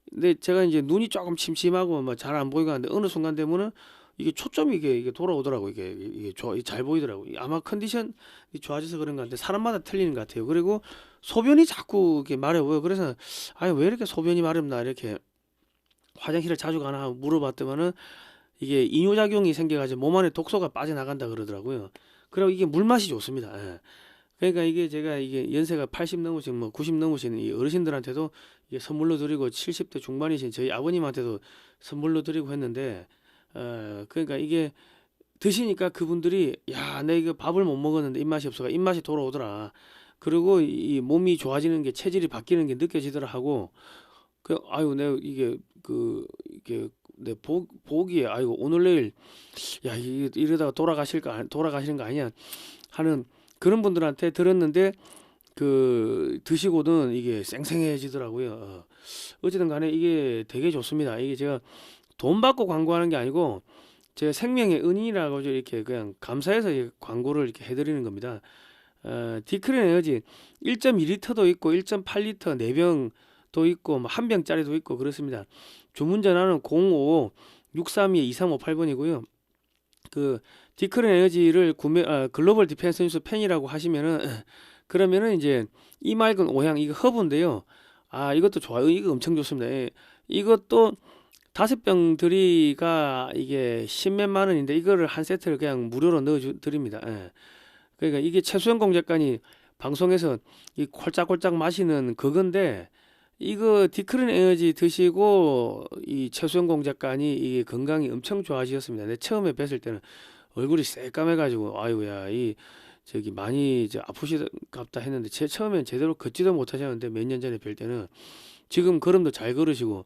Speaker 1: 근데 제가 이제 눈이 조금 침침하고 뭐 잘 안 보이고 하는데 어느 순간 되면은 이게 초점이 이게 돌아오더라고. 이게 잘 보이더라고. 아마 컨디션이 좋아져서 그런 것 같은데 사람마다 틀리는 것 같아요. 그리고 소변이 자꾸 이렇게 마려워요. 그래서 아니 왜 이렇게 소변이 마렵나 이렇게 화장실을 자주 가나 하고 물어봤더만은 이게 이뇨작용이 생겨가지고 몸 안에 독소가 빠져나간다 그러더라고요. 그리고 이게 물맛이 좋습니다. 예. 그러니까 이게 제가 이게 연세가 80 넘으신 뭐 90 넘으신 이 어르신들한테도 이게 선물로 드리고 70대 중반이신 저희 아버님한테도 선물로 드리고 했는데, 그러니까 이게 드시니까 그분들이 야, 내 이거 밥을 못 먹었는데 입맛이 없어가 입맛이 돌아오더라. 그리고 이 몸이 좋아지는 게, 체질이 바뀌는 게 느껴지더라 하고, 그 아유 내가 이게 내 보기에 아이고 오늘 내일 야 이러다가 돌아가시는 거 아니야 하는 그런 분들한테 들었는데, 그 드시고는 이게 쌩쌩해지더라고요. 어쨌든 간에 이게 되게 좋습니다. 이게 제가 돈 받고 광고하는 게 아니고 제 생명의 은인이라고 이렇게 그냥 감사해서 광고를 이렇게 해드리는 겁니다. 디크린 에너지 1.2리터도 있고 1.8리터 4병도 있고 뭐 1병짜리도 있고 그렇습니다. 주문 전화는 05-632-2358번이고요. 그 디크린 에너지를 글로벌 디펜스 뉴스 팬이라고 하시면은 그러면은 이제 이 맑은 오향 이거 허브인데요. 아 이것도 좋아요. 이거 엄청 좋습니다. 예. 이것도 5병 들이가 이게 10몇만 원인데 이거를 한 세트를 그냥 무료로 넣어 드립니다. 예. 그러니까 이게 최수영 작가님 방송에서 이 콜짝콜짝 마시는 그건데, 이거 디크린 에너지 드시고 이 최수영 작가님 이게 건강이 엄청 좋아지셨습니다. 내 처음에 뵀을 때는 얼굴이 새까매가지고 아이고야 이 저기 많이 이제 아프시갑다 했는데, 제 처음엔 제대로 걷지도 못하셨는데 몇 년 전에 뵐 때는 지금 걸음도 잘 걸으시고,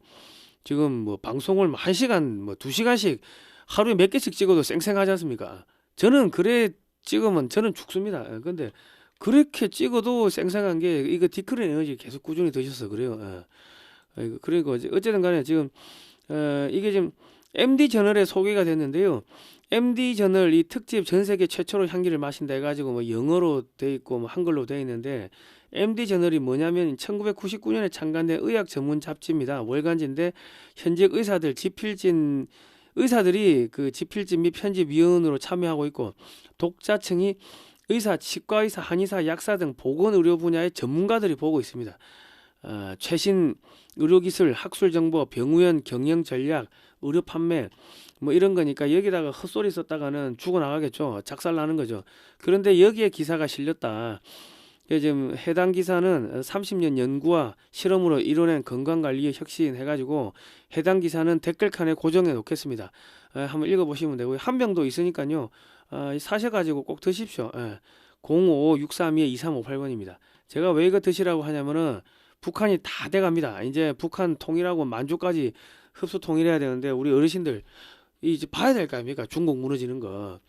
Speaker 1: 지금 뭐 방송을 뭐 1시간 뭐 2시간씩 하루에 몇 개씩 찍어도 쌩쌩하지 않습니까? 저는 그래 찍으면 저는 죽습니다. 근데 그렇게 찍어도 쌩쌩한 게 이거 디크린 에너지 계속 꾸준히 드셔서 그래요. 그리고 어쨌든 간에 지금 이게 지금 MD 저널에 소개가 됐는데요. MD 저널 이 특집 전 세계 최초로 향기를 마신다 해가지고 뭐 영어로 돼 있고 뭐 한글로 돼 있는데, MD 저널이 뭐냐면 1999년에 창간된 의학 전문 잡지입니다. 월간지인데 현직 의사들이 그 집필진 및 편집 위원으로 참여하고 있고, 독자층이 의사, 치과의사, 한의사, 약사 등 보건 의료 분야의 전문가들이 보고 있습니다. 최신 의료기술, 학술 정보, 병우연, 경영 전략, 의료 판매 뭐 이런 거니까 여기다가 헛소리 썼다가는 죽어나가겠죠. 작살나는 거죠. 그런데 여기에 기사가 실렸다. 지금 해당 기사는 30년 연구와 실험으로 이뤄낸 건강관리에 혁신해가지고 해당 기사는 댓글칸에 고정해 놓겠습니다. 한번 읽어보시면 되고요. 한 병도 있으니까요. 사셔가지고 꼭 드십시오. 05-632-2358번입니다. 제가 왜 이거 드시라고 하냐면은 북한이 다 돼갑니다. 이제 북한 통일하고 만주까지 흡수 통일해야 되는데 우리 어르신들 이제 봐야 될 거 아닙니까? 중국 무너지는 거.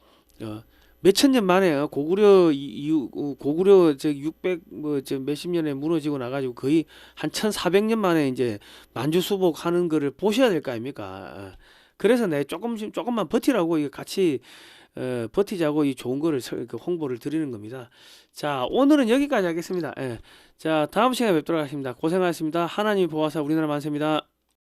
Speaker 1: 몇천 년 만에 고구려 600 뭐 몇십 년에 무너지고 나가지고 거의 한 1400년 만에 이제 만주 수복하는 거를 보셔야 될 거 아닙니까? 그래서 내 조금만 버티라고 이거 같이 버티자고 이 좋은 거를 홍보를 드리는 겁니다. 자, 오늘은 여기까지 하겠습니다. 자, 다음 시간에 뵙도록 하겠습니다. 고생하셨습니다. 하나님 보호하사 우리나라 만세입니다.